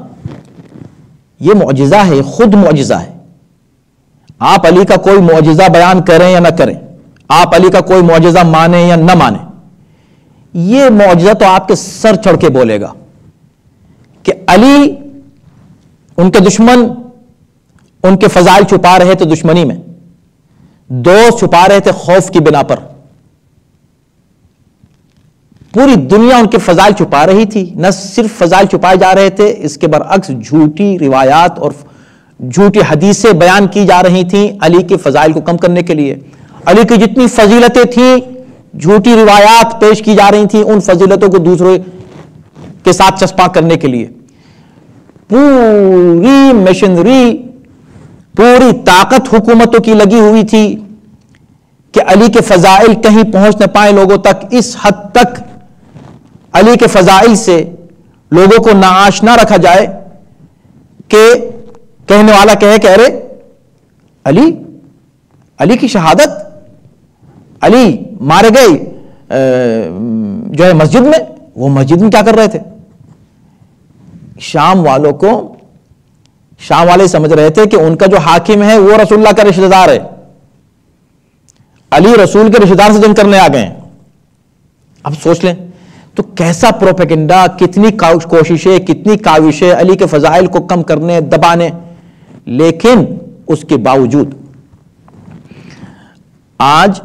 Speaker 2: یہ معجزہ ہے، خود معجزہ ہے. آپ علی کا کوئی معجزہ بیان کریں یا نہ کریں، آپ علی کا کوئی معجزہ مانیں یا نہ مانیں، یہ معجزہ تو آپ کے سر چڑھ کے بولے گا کہ علی، ان کے دشمن ان کے فضائل چھپا رہے تھے دشمنی میں، دوست چھپا رہے تھے خوف کی بنا پر. پوری دنیا ان کے فضائل چھپا رہی تھی. نہ صرف فضائل چھپائے جا رہے تھے، اس کے برعکس جھوٹی روایات اور جھوٹی حدیثیں بیان کی جا رہی تھیں علی کے فضائل کو کم کرنے کے لیے. علی کی جتنی فضیلتیں تھیں جھوٹی روایات پیش کی جا رہی تھیں ان فضیلتوں کو دوسروں کے ساتھ چسپاں کرنے کے لیے. پوری مشنری، پوری طاقت حکومتوں کی لگی ہوئی تھی کہ علی کے فضائل کہیں پہنچ نہ پائیں لوگوں تک. اس حد تک علی کے فضائل سے لوگوں کو ناآشنا رکھا جائے کہ کہنے والا کہے کہ ارے علی کی شہادت، علی مارے گئے جو ہے مسجد میں، وہ مسجد میں کیا کر رہے تھے؟ شام والے سمجھ رہے تھے کہ ان کا جو حاکم ہے وہ رسول اللہ کا رشتہ دار ہے، علی رسول کے رشتہ دار سے جنگ کرنے آ گئے ہیں. اب سوچ لیں تو کیسا پروپیگنڈا، کتنی کوششیں، کتنی کاوشیں علی کے فضائل کو کم کرنے، دبانے. لیکن اس کے باوجود آج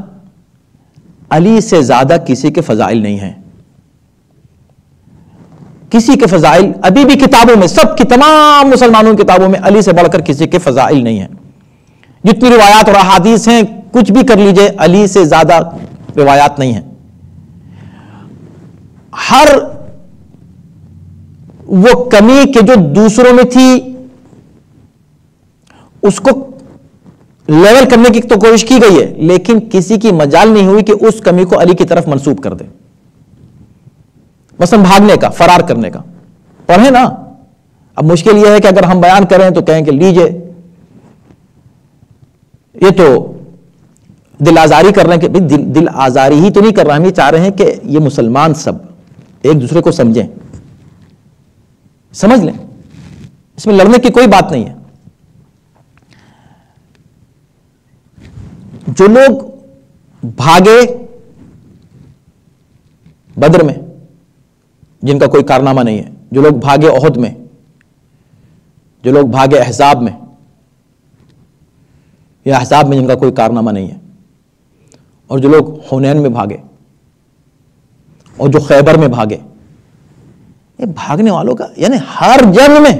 Speaker 2: علی سے زیادہ کسی کے فضائل نہیں ہیں. کسی کے فضائل ابھی بھی کتابوں میں، سب کی تمام مسلمانوں کی کتابوں میں علی سے بڑھ کر کسی کے فضائل نہیں ہیں. جتنی روایات اور احادیث ہیں کچھ بھی کر لیجئے، علی سے زیادہ روایات نہیں ہیں. ہر وہ کمی کہ جو دوسروں میں تھی اس کو لیول کرنے کی تو کوشش کی گئی ہے، لیکن کسی کی مجال نہیں ہوئی کہ اس کمی کو علی کی طرف منسوب کر دے. مثلا بھاگنے کا، فرار کرنے کا پڑھیں نا. اب مشکل یہ ہے کہ اگر ہم بیان کریں تو کہیں کہ لیجئے یہ تو دل آزاری کر رہے ہیں. کہ دل آزاری ہی تو نہیں کر رہا، ہم یہ چاہ رہے ہیں کہ یہ مسلمان سب ایک دوسرے کو سمجھیں، سمجھ لیں. اس میں لڑنے کی کوئی بات نہیں ہے. جو لوگ بھاگے بدر میں جن کا کوئی کارنامہ نہیں ہے، جو لوگ بھاگے احد میں، جو لوگ بھاگے احزاب میں یا احزاب میں جن کا کوئی کارنامہ نہیں ہے، اور جو لوگ حنین میں بھاگے اور جو خیبر میں بھاگے، یہ بھاگنے والوں کا یعنی ہر جنگ میں.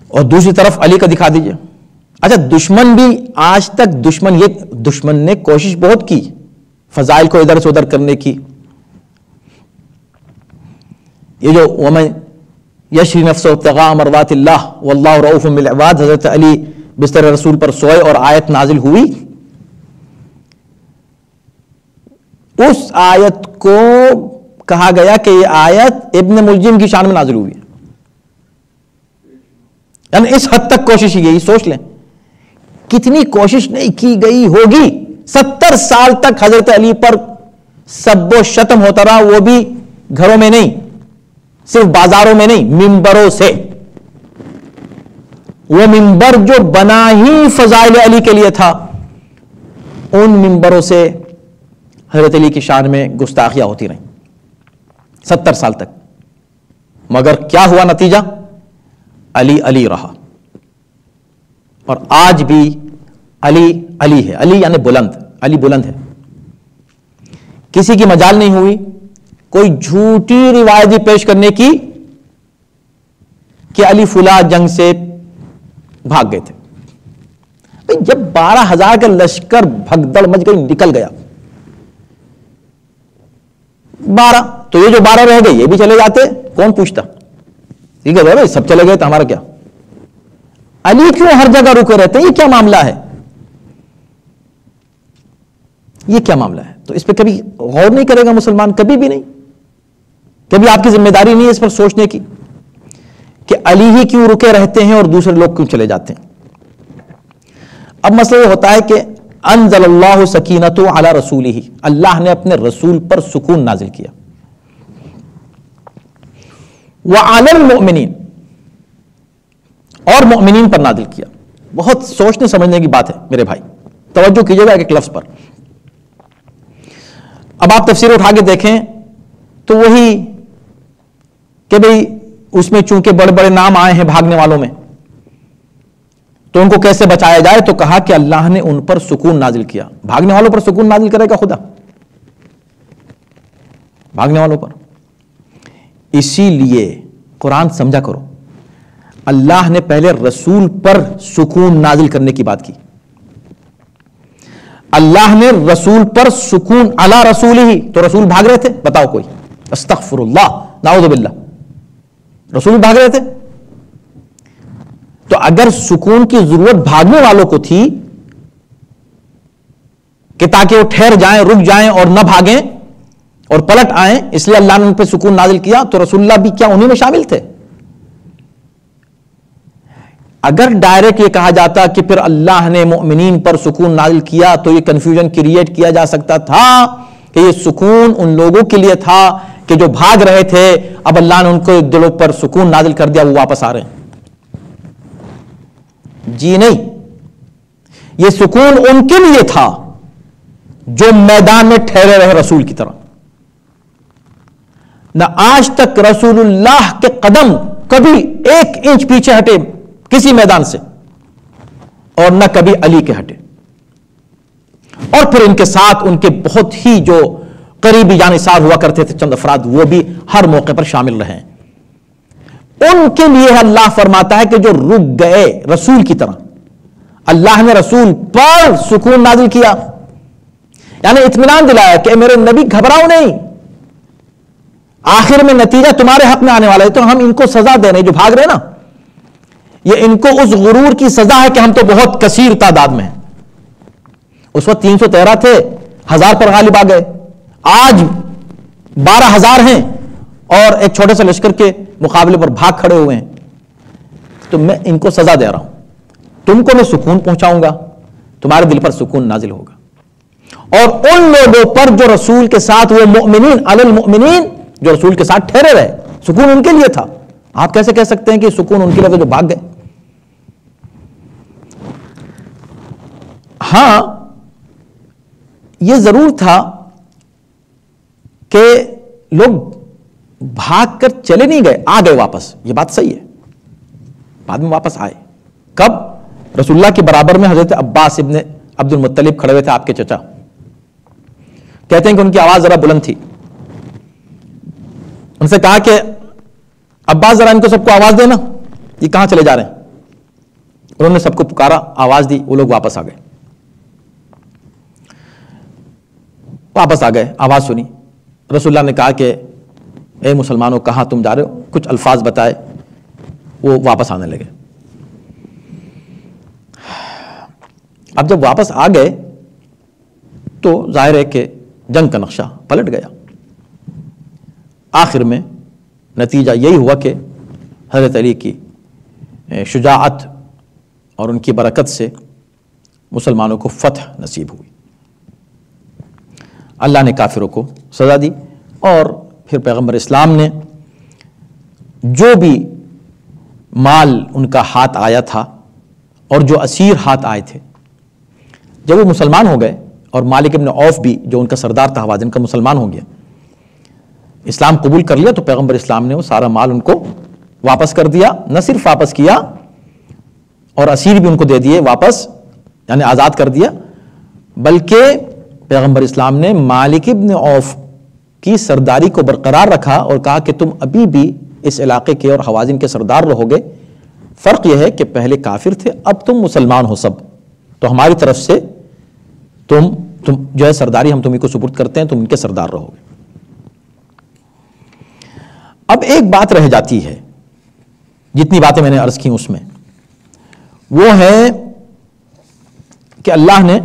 Speaker 2: اور دوسری طرف علی کا دکھا دیجئے. اچھا دشمن بھی آج تک دشمن نے کوشش بہت کی فضائل کو ادھر سے ادھر کرنے کی. یہ جو ومن یشری نفسہ ابتغاء مرضات اللہ واللہ رؤوف بالعباد، حضرت علی بستر رسول پر سوئے اور آیت نازل ہوئی. اس آیت کو کہا گیا کہ یہ آیت ابن ملجم کی شان میں نازل ہوئی ہے. یعنی اس حد تک کوشش کی گئی. سوچ لیں کتنی کوشش نہیں کی گئی ہوگی. 70 سال تک حضرت علی پر سب و شتم ہوتا رہا، وہ بھی گھروں میں نہیں، صرف بازاروں میں نہیں، ممبروں سے. وہ ممبر جو بنا ہی فضائل علی کے لیے تھا، ان ممبروں سے حضرت علی کی شان میں گستاخیاں ہوتی رہیں 70 سال تک. مگر کیا ہوا نتیجہ؟ علی علی رہا. اور آج بھی علی علی ہے. علی یعنی بلند، علی بلند ہے. کسی کی مجال نہیں ہوئی کوئی جھوٹی روایتی پیش کرنے کی کہ علی فلاں جنگ سے بھاگ گئے تھے. جب 12,000 کا لشکر بھگدڑ مچ گئی، نکل گیا 12، تو یہ جو 12 رہ گئے یہ بھی چلے جاتے، کون پوچھتا؟ ٹھیک ہے بھائی سب چلے گئے تو ہمارا کیا؟ علی کیوں ہر جگہ رکے رہتے ہیں؟ یہ کیا معاملہ ہے؟ یہ کیا معاملہ ہے؟ تو اس پہ کبھی غور نہیں کرے گا مسلمان، کبھی بھی نہیں. کبھی آپ کی ذمہ داری نہیں ہے اس پر سوچنے کی کہ علی ہی کیوں رکے رہتے ہیں اور دوسرے لوگ کیوں چلے جاتے ہیں. اب مسئلہ یہ ہوتا ہے کہ انزل اللہ سکینتہ علی رسولہ، اللہ نے اپنے رسول پر سکون نازل کیا. وعلی المؤمنین، اور مؤمنین پر نازل کیا. بہت سوچنے سمجھنے کی بات ہے میرے بھائی، توجہ کیجئے گا ایک لفظ پر. اب آپ تفسیر اٹھا کے دیکھیں تو وہی کہ بھئی اس میں چونکہ بڑے بڑے نام آئے ہیں بھاگنے والوں میں، تو ان کو کیسے بچایا جائے؟ تو کہا کہ اللہ نے ان پر سکون نازل کیا. بھاگنے والوں پر سکون نازل کرے گا خدا؟ بھاگنے والوں پر. اسی لیے قرآن سمجھا کرو، اللہ نے پہلے رسول پر سکون نازل کرنے کی بات کی. اللہ نے رسول پر سکون علی رسول ہی، تو رسول بھاگ رہے تھے؟ بتاؤ کوئی. استغفر اللہ، نعوذ باللہ، رسول بھاگ رہے تھے؟ تو اگر سکون کی ضرورت بھاگنے والوں کو تھی کہ تاکہ وہ ٹھہر جائیں، رک جائیں اور نہ بھاگیں اور پلٹ آئیں، اس لیے اللہ نے ان پہ سکون نازل کیا، تو رسول اللہ بھی کیا انہی میں شامل تھے؟ اگر ڈائریکٹ یہ کہا جاتا کہ پھر اللہ نے مؤمنین پر سکون نازل کیا تو یہ کنفیوژن کریٹ کیا جا سکتا تھا کہ یہ سکون ان لوگوں کے لیے تھا کہ جو بھاگ رہے تھے، اب اللہ نے ان کو دلوں پر سکون نازل کر دیا، وہ واپس آ رہے ہیں. جی نہیں، یہ سکون ان کے لیے تھا جو میدان میں ٹھہرے رہے رسول کی طرح. نہ آج تک رسول اللہ کے قدم کبھی 1 انچ پیچھے ہٹے کسی میدان سے، اور نہ کبھی علی کے ہٹے. اور پھر ان کے ساتھ ان کے بہت ہی جو قریبی جانثار ہوا کرتے تھے چند افراد، وہ بھی ہر موقع پر شامل رہے. ان کے لیے اللہ فرماتا ہے کہ جو رک گئے رسول کی طرح، اللہ نے رسول پر سکون نازل کیا، یعنی اطمینان دلایا کہ میرے نبی گھبراؤ نہیں، آخر میں نتیجہ تمہارے حق میں آنے والا ہے. تو ہم ان کو سزا دے رہے ہیں جو بھاگ رہے نا، یہ ان کو اس غرور کی سزا ہے کہ ہم تو بہت کثیر تعداد میں ہیں. اس وقت 313 تھے، 1000 پر غالب آ گئے. آج 12,000 ہیں اور ایک چھوٹے سے لشکر کے مقابلے پر بھاگ کھڑے ہوئے ہیں. تو میں ان کو سزا دے رہا ہوں، تم کو میں سکون پہنچاؤں گا، تمہارے دل پر سکون نازل ہوگا. اور ان لوگوں پر جو رسول کے ساتھ، وہ مؤمنین علی المؤمنین جو رسول کے ساتھ ٹھہرے رہے، سکون ان کے لیے تھا. آپ کیسے کہہ سکتے ہیں کہ سکون ان کے لیے جو بھاگ گئے؟ ہاں یہ ضرور تھا کہ لوگ بھاگ کر چلے نہیں گئے، آ گئے واپس، یہ بات صحیح ہے، بعد میں واپس آئے. کب؟ رسول اللہ کے برابر میں حضرت عباس ابن عبد المطلب کھڑے ہوئے تھے، آپ کے چچا. کہتے ہیں کہ ان کی آواز ذرا بلند تھی. ان سے کہا کہ عباس ذرا ان کو سب کو آواز دینا، یہ کہاں چلے جا رہے ہیں. انہوں نے سب کو پکارا، آواز دی، وہ لوگ واپس آ گئے. واپس آ گئے، آواز سنی. رسول اللہ نے کہا کہ اے مسلمانوں کہاں تم جا رہے ہو، کچھ الفاظ بتائے، وہ واپس آنے لگے. اب جب واپس آ گئے تو ظاہر ہے کہ جنگ کا نقشہ پلٹ گیا. آخر میں نتیجہ یہی ہوا کہ حضرت علی کی شجاعت اور ان کی برکت سے مسلمانوں کو فتح نصیب ہوئی. اللہ نے کافروں کو سزا دی، اور پھر پیغمبر اسلام نے جو بھی مال ان کا ہاتھ آیا تھا اور جو اسیر ہاتھ آئے تھے، جب وہ مسلمان ہو گئے، اور مالک ابن عوف بھی جو ان کا سردار تھا حوازن کا، مسلمان ہو گیا، اسلام قبول کر لیا، تو پیغمبر اسلام نے وہ سارا مال ان کو واپس کر دیا. نہ صرف واپس کیا اور اسیر بھی ان کو دے دیے واپس، یعنی آزاد کر دیا، بلکہ پیغمبر اسلام نے مالک ابن عوف کی سرداری کو برقرار رکھا اور کہا کہ تم ابھی بھی اس علاقے کے اور حوازن کے سردار رہو گے. فرق یہ ہے کہ پہلے کافر تھے، اب تم مسلمان ہو سب، تو ہماری طرف سے تم جو ہے سرداری ہم تمہیں کو سپرد کرتے ہیں، تم ان کے سردار رہو گے. اب ایک بات رہ جاتی ہے، جتنی باتیں میں نے عرض کی اس میں، وہ ہے کہ اللہ نے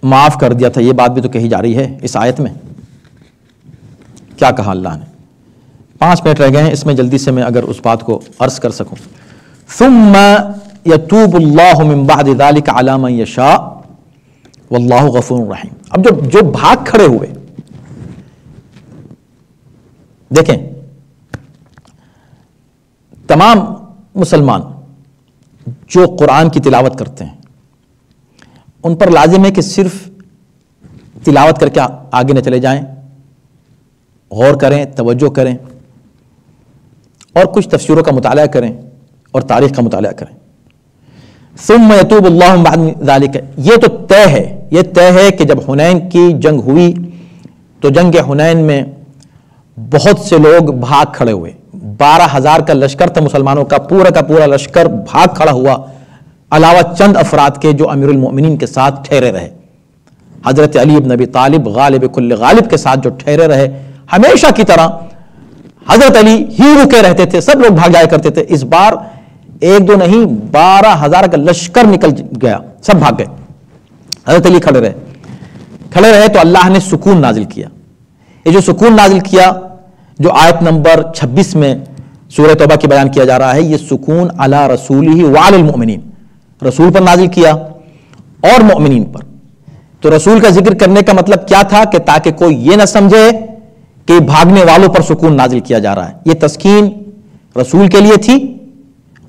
Speaker 2: معاف کر دیا تھا. یہ بات بھی تو کہی جا رہی ہے اس آیت میں. کیا کہا اللہ نے؟ 5 منٹ رہ گئے ہیں، اس میں جلدی سے میں اگر اس بات کو عرض کر سکوں. ثم یتوب اللہ من بعد ذلک علی من یشاء واللہ غفور رحیم. اب جو بھاگ کھڑے ہوئے، دیکھیں تمام مسلمان جو قرآن کی تلاوت کرتے ہیں ان پر لازم ہے کہ صرف تلاوت کر کے آگے نہ چلے جائیں، غور کریں، توجہ کریں، اور کچھ تفسیروں کا مطالعہ کریں اور تاریخ کا مطالعہ کریں. ثم یتوب اللہ من بعد ذلک، یہ تو طے ہے، یہ طے ہے کہ جب حنین کی جنگ ہوئی تو جنگ حنین میں بہت سے لوگ بھاگ کھڑے ہوئے. 12,000 کا لشکر تھا مسلمانوں کا پورا لشکر بھاگ کھڑا ہوا، علاوہ چند افراد کے جو امیر المؤمنین کے ساتھ ٹھہرے رہے. حضرت علی بن ابی طالب غالب کل غالب کے ساتھ جو ٹھہرے رہے، ہمیشہ کی طرح حضرت علی ہی رکے رہتے تھے، سب لوگ بھاگ جایا کرتے تھے. اس بار 1-2 نہیں 12,000 کا لشکر نکل گیا، سب بھاگ گئے. حضرت علی کھڑے رہے تو اللہ نے سکون نازل کیا. یہ جو سکون نازل کیا جو آیت نمبر 26 میں سورہ توبہ کی بیان کیا جا رہا ہے، یہ سکون علی رسولہ وعلی المؤمنین، رسول پر نازل کیا اور مؤمنین پر. تو رسول کا ذکر کرنے کا مطلب کیا تھا کہ تاکہ کوئی یہ نہ سمجھے کہ بھاگنے والوں پر سکون نازل کیا جا رہا ہے. یہ تسکین رسول کے لیے تھی،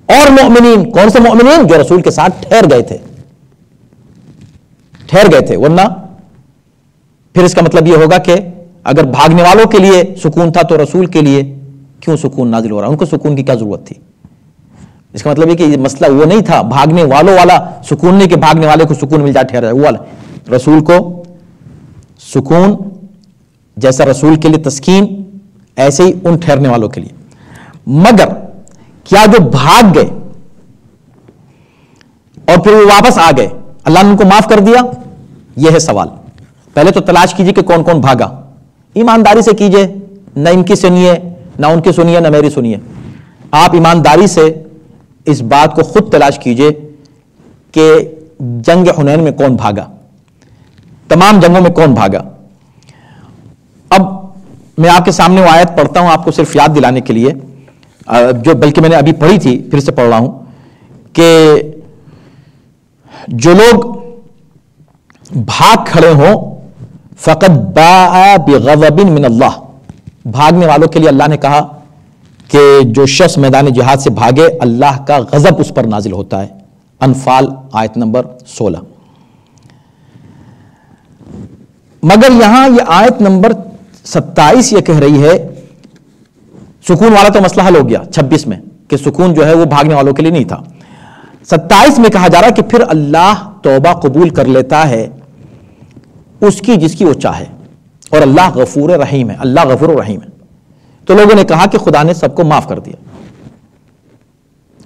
Speaker 2: اور مؤمنین، کون سے مؤمنین؟ جو رسول کے ساتھ ٹھہر گئے تھے، ورنہ پھر اس کا مطلب یہ ہوگا کہ اگر بھاگنے والوں کے لیے سکون تھا تو رسول کے لیے کیوں سکون نازل ہو رہا ہے؟ ان کو سکون کی کیا ضرورت تھی؟ اس کا مطلب یہ کہ یہ مسئلہ وہ نہیں تھا بھاگنے والوں والا سکون، نہیں کہ بھاگنے والے کو سکون مل جائے ٹھہر جائے، وہ والا. رسول کو سکون جیسا رسول کے لیے تسکین، ایسے ہی ان ٹھہرنے والوں کے لیے. مگر کیا جو بھاگ گئے اور پھر وہ واپس آ گئے، اللہ نے ان کو معاف کر دیا؟ یہ ہے سوال. پہلے تو تلاش کیجئے کہ کون کون بھاگا. ایمانداری سے کیجئے، نہ ان کی سنیے نہ ان کی سنیے نہ میری سنیے. آپ ایمانداری سے اس بات کو خود تلاش کیجئے کہ جنگ حنین میں کون بھاگا، تمام جنگوں میں کون بھاگا. اب میں آپ کے سامنے وہ آیت پڑھتا ہوں آپ کو صرف یاد دلانے کے لیے، جو بلکہ میں نے ابھی پڑھی تھی، پھر سے پڑھ رہا ہوں، کہ جو لوگ بھاگ کھڑے ہوں فقط باء بغضب من اللہ، بھاگنے والوں کے لیے اللہ نے کہا کہ جو شخص میدان جہاد سے بھاگے اللہ کا غضب اس پر نازل ہوتا ہے. انفال آیت نمبر 16. مگر یہاں یہ آیت نمبر 27 یہ کہہ رہی ہے، سکون والا تو مسئلہ حل ہو گیا 26 میں کہ سکون جو ہے وہ بھاگنے والوں کے لیے نہیں تھا. 27 میں کہا جا رہا ہے کہ پھر اللہ توبہ قبول کر لیتا ہے اس کی جس کی وہ چاہے، اور اللہ غفور رحیم ہے. اللہ غفور رحیم ہے. تو لوگوں نے کہا کہ خدا نے سب کو معاف کر دیا.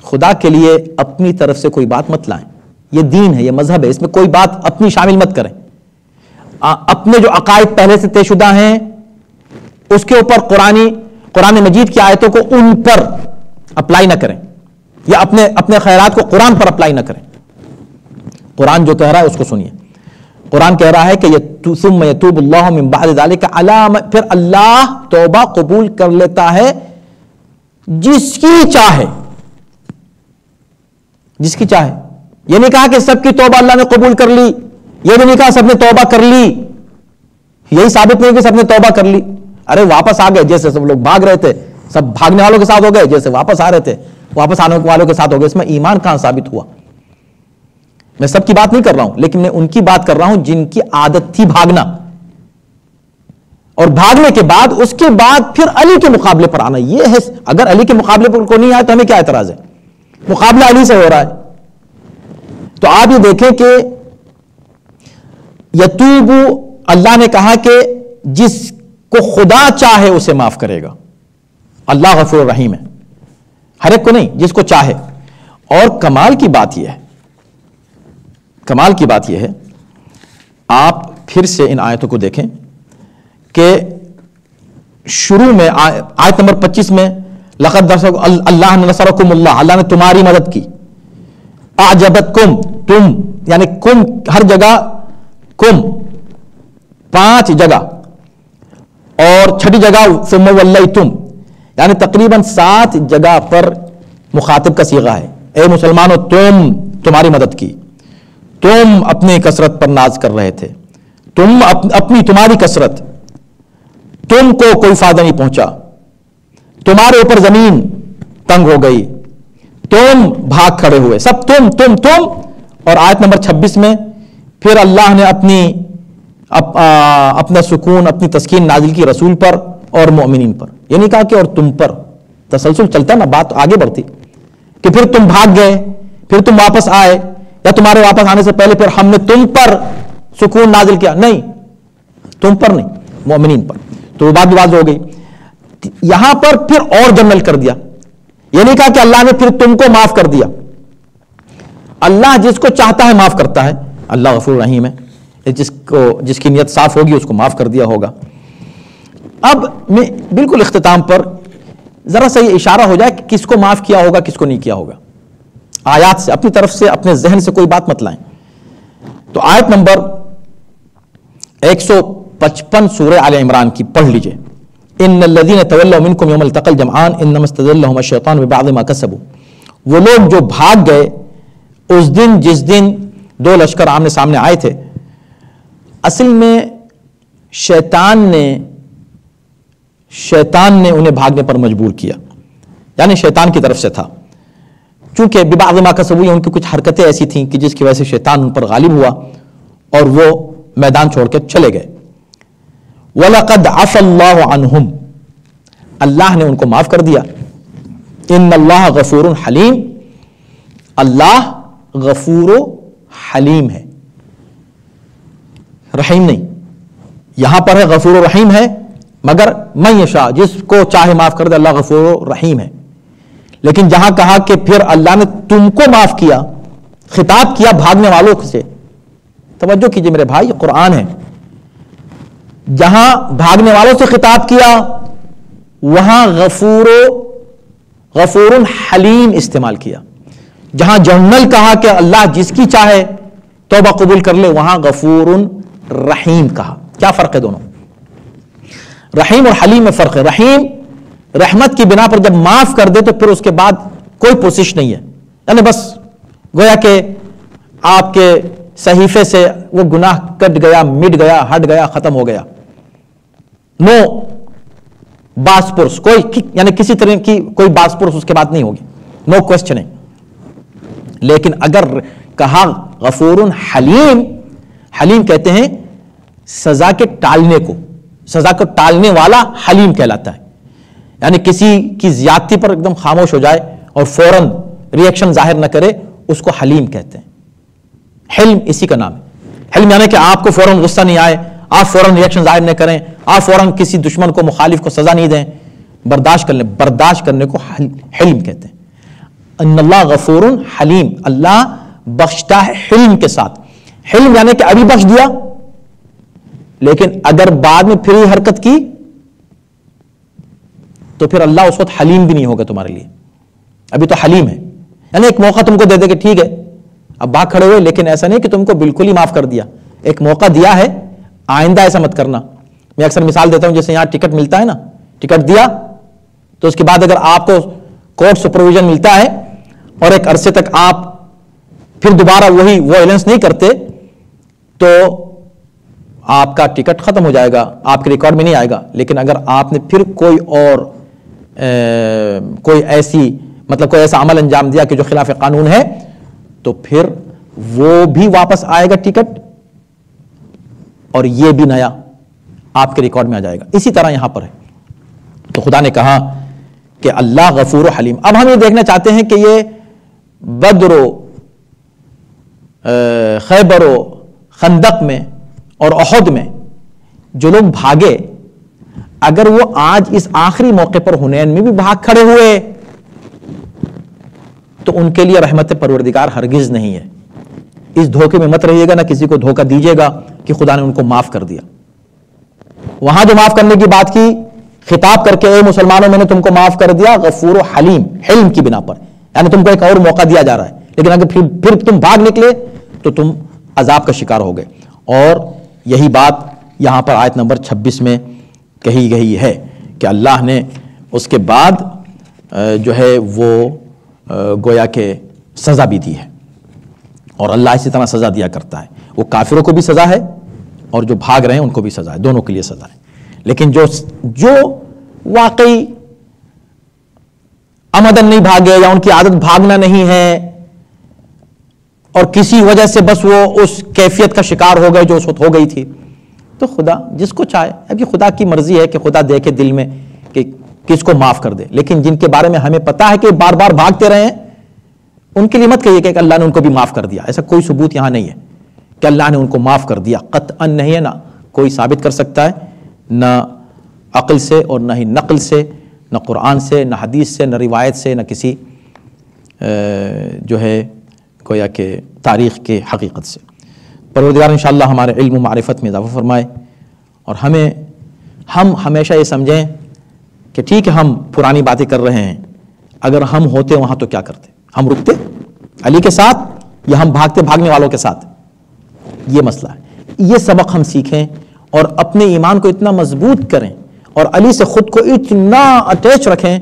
Speaker 2: خدا کے لیے اپنی طرف سے کوئی بات مت لائیں، یہ دین ہے، یہ مذہب ہے، اس میں کوئی بات اپنی شامل مت کریں. اپنے جو عقائد پہلے سے طے شدہ ہیں اس کے اوپر قرآن مجید کی آیتوں کو ان پر اپلائی نہ کریں، یا اپنے خیرات کو قرآن پر اپلائی نہ کریں. قرآن جو کہہ رہا ہے اس کو سنیے. قرآن کہہ رہا ہے کہ ثم یتوب اللہ من بعد ذلک علی، پھر اللہ توبہ قبول کر لیتا ہے جس کی چاہے. جس کی چاہے. یہ نہیں کہا کہ سب کی توبہ اللہ نے قبول کر لی، یہ بھی نہیں کہا سب نے توبہ کر لی. یہی ثابت نہیں کہ سب نے توبہ کر لی. ارے واپس آ گئے، جیسے سب لوگ بھاگ رہے تھے سب بھاگنے والوں کے ساتھ ہو گئے، جیسے واپس آ رہے تھے واپس آنے والوں کے ساتھ ہو گئے. اس میں ایمان کہاں ثابت ہوا؟ میں سب کی بات نہیں کر رہا ہوں، لیکن میں ان کی بات کر رہا ہوں جن کی عادت تھی بھاگنا، اور بھاگنے کے بعد اس کے بعد پھر علی کے مقابلے پر آنا. یہ ہے، اگر علی کے مقابلے پر کوئی نہیں آئے تو ہمیں کیا اعتراض ہے؟ مقابلہ علی سے ہو رہا ہے. تو آپ یہ دیکھیں کہ یتوب، اللہ نے کہا کہ جس کو خدا چاہے اسے معاف کرے گا. اللہ غفور الرحیم ہے، ہر ایک کو نہیں، جس کو چاہے. اور کمال کی بات یہ ہے، کمال کی بات یہ ہے، آپ پھر سے ان آیتوں کو دیکھیں کہ شروع میں آیت نمبر 25 میں لقد اللہ نصرکم اللہ نے تمہاری مدد کی. اعجبتکم، تم یعنی کم ہر جگہ، کم 5 جگہ، اور چھٹی جگہ ثم ولیتم، یعنی تقریباً 7 جگہ پر مخاطب کا صیغہ ہے. اے مسلمانوں تمہاری مدد کی، تم اپنی کثرت پر ناز کر رہے تھے، تمہاری کثرت، تم کو کوئی فائدہ نہیں پہنچا، تمہارے اوپر زمین تنگ ہو گئی، تم بھاگ کھڑے ہوئے، سب تم. اور آیت نمبر 26 میں پھر اللہ نے اپنا سکون، اپنی تسکین نازل کی رسول پر اور مومنین پر. یہ نہیں کہا کہ اور تم پر، تسلسل چلتا نا، بات آگے بڑھتی کہ پھر تم بھاگ گئے، پھر تم واپس آئے، یا تمہارے واپس آنے سے پہلے پھر ہم نے تم پر سکون نازل کیا. نہیں، تم پر نہیں، مومنین پر. تو وہ بات بھی واضح ہو گئی. یہاں پر پھر اور جنرل کر دیا. یہ نہیں کہا کہ اللہ نے پھر تم کو معاف کر دیا. اللہ جس کو چاہتا ہے معاف کرتا ہے. اللہ غفور رحیم ہے، جس کی نیت صاف ہوگی اس کو معاف کر دیا ہوگا. اب میں بالکل اختتام پر ذرا سا یہ اشارہ ہو جائے کہ کس کو معاف کیا ہوگا، کس کو نہیں کیا ہوگا. آیات سے، اپنی طرف سے، اپنے ذہن سے کوئی بات مت لائیں. تو آیت نمبر 155 سورہ آل عمران کی پڑھ لیجئے. ان الذين تولوا منكم يوم التقى الجمعان انما استزلهم الشيطان ببعض ما كسبوا. وہ لوگ جو بھاگ گئے اس دن جس دن 2 لشکر آمنے سامنے آئے تھے، اصل میں شیطان نے انہیں بھاگنے پر مجبور کیا، یعنی شیطان کی طرف سے تھا. چونکہ ببعض ما كسبوا، ان کی کچھ حرکتیں ایسی تھیں کہ جس کی وجہ سے شیطان ان پر غالب ہوا اور وہ میدان چھوڑ کے چلے گئے. وَلَقَدْ عَفَى اللَّهُ عَنْهُمْ، اللہ نے ان کو معاف کر دیا. ان اللہ غفور حلیم، اللہ غفور و حلیم ہے، رحیم نہیں. یہاں پر ہے غفور و رحیم ہے، مگر من یشاء، جس کو چاہے معاف کر دے. اللہ غفور و رحیم ہے. لیکن جہاں کہا کہ پھر اللہ نے تم کو معاف کیا، خطاب کیا بھاگنے والوں سے. توجہ کیجئے میرے بھائی، یہ قرآن ہے. جہاں بھاگنے والوں سے خطاب کیا وہاں غفور حلیم استعمال کیا. جہاں جنرل کہا کہ اللہ جس کی چاہے توبہ قبول کر لے، وہاں غفور رحیم کہا. کیا فرق ہے دونوں؟ رحیم اور حلیم میں فرق ہے. رحیم رحمت کی بنا پر جب معاف کر دے تو پھر اس کے بعد کوئی پوزیشن نہیں ہے، یعنی بس گویا کہ آپ کے صحیفے سے وہ گناہ کٹ گیا، مٹ گیا، ہٹ گیا، ختم ہو گیا. نو باسپرس، کوئی یعنی کسی طرح کی کوئی باسپرس اس کے بعد نہیں ہوگی، نو کوسچن ہے. لیکن اگر کہا غفور حلیم، حلیم کہتے ہیں سزا کے ٹالنے کو، سزا کو ٹالنے والا حلیم کہلاتا ہے. یعنی کسی کی زیادتی پر ایک دم خاموش ہو جائے اور فوراً ریئیکشن ظاہر نہ کرے، اس کو حلیم کہتے ہیں. حلم اسی کا نام ہے. حلم یعنی کہ آپ کو فوراً غصہ نہیں آئے، آپ فوراً ریئیکشن ظاہر نہ کریں، آپ فوراً کسی دشمن کو، مخالف کو سزا نہیں دیں، برداشت کر لیں. برداشت کرنے کو حلم کہتے ہیں. ان اللہ غفور حلیم، اللہ بخشتا ہے حلم کے ساتھ. حلم یعنی کہ ابھی بخش دیا، لیکن اگر بعد میں پھر یہ حرکت کی تو پھر اللہ اس وقت حلیم بھی نہیں ہوگا تمہارے لیے. ابھی تو حلیم ہے، یعنی ایک موقع تم کو دے دے کہ ٹھیک ہے اب بھاگ کھڑے ہوئے، لیکن ایسا نہیں کہ تم کو بالکل ہی معاف کر دیا. ایک موقع دیا ہے، آئندہ ایسا مت کرنا. میں اکثر مثال دیتا ہوں، جیسے یہاں ٹکٹ ملتا ہے نا، ٹکٹ دیا تو اس کے بعد اگر آپ کو کورٹ سپرویژن ملتا ہے اور ایک عرصے تک آپ پھر دوبارہ وہی وائلنس نہیں کرتے تو آپ کا ٹکٹ ختم ہو جائے گا، آپ کے ریکارڈ میں نہیں آئے گا. لیکن اگر آپ نے پھر کوئی ایسا عمل انجام دیا کہ جو خلاف قانون ہے تو پھر وہ بھی واپس آئے گا ٹکٹ، اور یہ بھی نیا آپ کے ریکارڈ میں آ جائے گا. اسی طرح یہاں پر ہے. تو خدا نے کہا کہ اللہ غفور و حلیم. اب ہم یہ دیکھنا چاہتے ہیں کہ یہ بدر و خیبر و خندق میں اور احد میں جو لوگ بھاگے، اگر وہ آج اس آخری موقع پر حنین میں بھی بھاگ کھڑے ہوئے تو ان کے لیے رحمت پروردگار ہرگز نہیں ہے. اس دھوکے میں مت رہیے گا، نہ کسی کو دھوکہ دیجیے گا کہ خدا نے ان کو معاف کر دیا. وہاں جو معاف کرنے کی بات کی، خطاب کر کے اے مسلمانوں میں نے تم کو معاف کر دیا، غفور و حلیم، حلم کی بنا پر، یعنی تم کو ایک اور موقع دیا جا رہا ہے. لیکن اگر پھر تم بھاگ نکلے تو تم عذاب کا شکار ہو گئے. اور یہی بات یہاں پر آیت نمبر 26 میں کہی گئی ہے کہ اللہ نے اس کے بعد جو ہے وہ گویا کہ سزا بھی دی ہے. اور اللہ اسی طرح سزا دیا کرتا ہے. وہ کافروں کو بھی سزا ہے اور جو بھاگ رہے ہیں ان کو بھی سزا ہے، دونوں کے لیے سزا ہے. لیکن جو واقعی عمدن نہیں بھاگے یا ان کی عادت بھاگنا نہیں ہے اور کسی وجہ سے بس وہ اس کیفیت کا شکار ہو گئے جو اس وقت ہو گئی تھی، تو خدا جس کو چاہے، اب یہ خدا کی مرضی ہے کہ خدا دیکھے دل میں کہ کس کو معاف کر دے. لیکن جن کے بارے میں ہمیں پتا ہے کہ بار بار بھاگتے رہے ہیں، ان کی لیے مت کہیے کہ اللہ نے ان کو بھی معاف کر دیا. ایسا کوئی ثبوت یہاں نہیں ہے کہ اللہ نے ان کو معاف کر دیا. قطعاً نہیں ہے، نہ کوئی ثابت کر سکتا ہے، نہ عقل سے اور نہ ہی نقل سے، نہ قرآن سے، نہ حدیث سے، نہ روایت سے، نہ کسی جو ہے گویا کہ تاریخ کے حقیقت سے. پروردگار انشاءاللہ ہمارے علم و معرفت میں اضافہ فرمائے، اور ہم ہمیشہ یہ سمجھیں کہ ٹھیک ہے ہم پرانی باتیں کر رہے ہیں، اگر ہم ہوتے وہاں تو کیا کرتے؟ ہم رکتے علی کے ساتھ یا ہم بھاگتے بھاگنے والوں کے ساتھ؟ یہ مسئلہ ہے. یہ سبق ہم سیکھیں اور اپنے ایمان کو اتنا مضبوط کریں اور علی سے خود کو اتنا اٹیچ رکھیں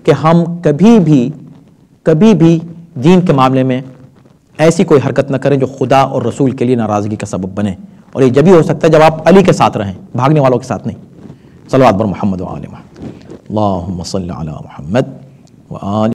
Speaker 2: کہ ہم کبھی بھی دین کے معاملے میں ایسی کوئی حرکت نہ کریں جو خدا اور رسول کے لیے ناراضگی کا سبب بنے. اور یہ جبھی ہو سکتا ہے جب آپ علی کے ساتھ رہیں، بھاگنے والوں کے ساتھ نہیں. صلوات بر محمد و آل محمد. اللہم صلی علی محمد و آل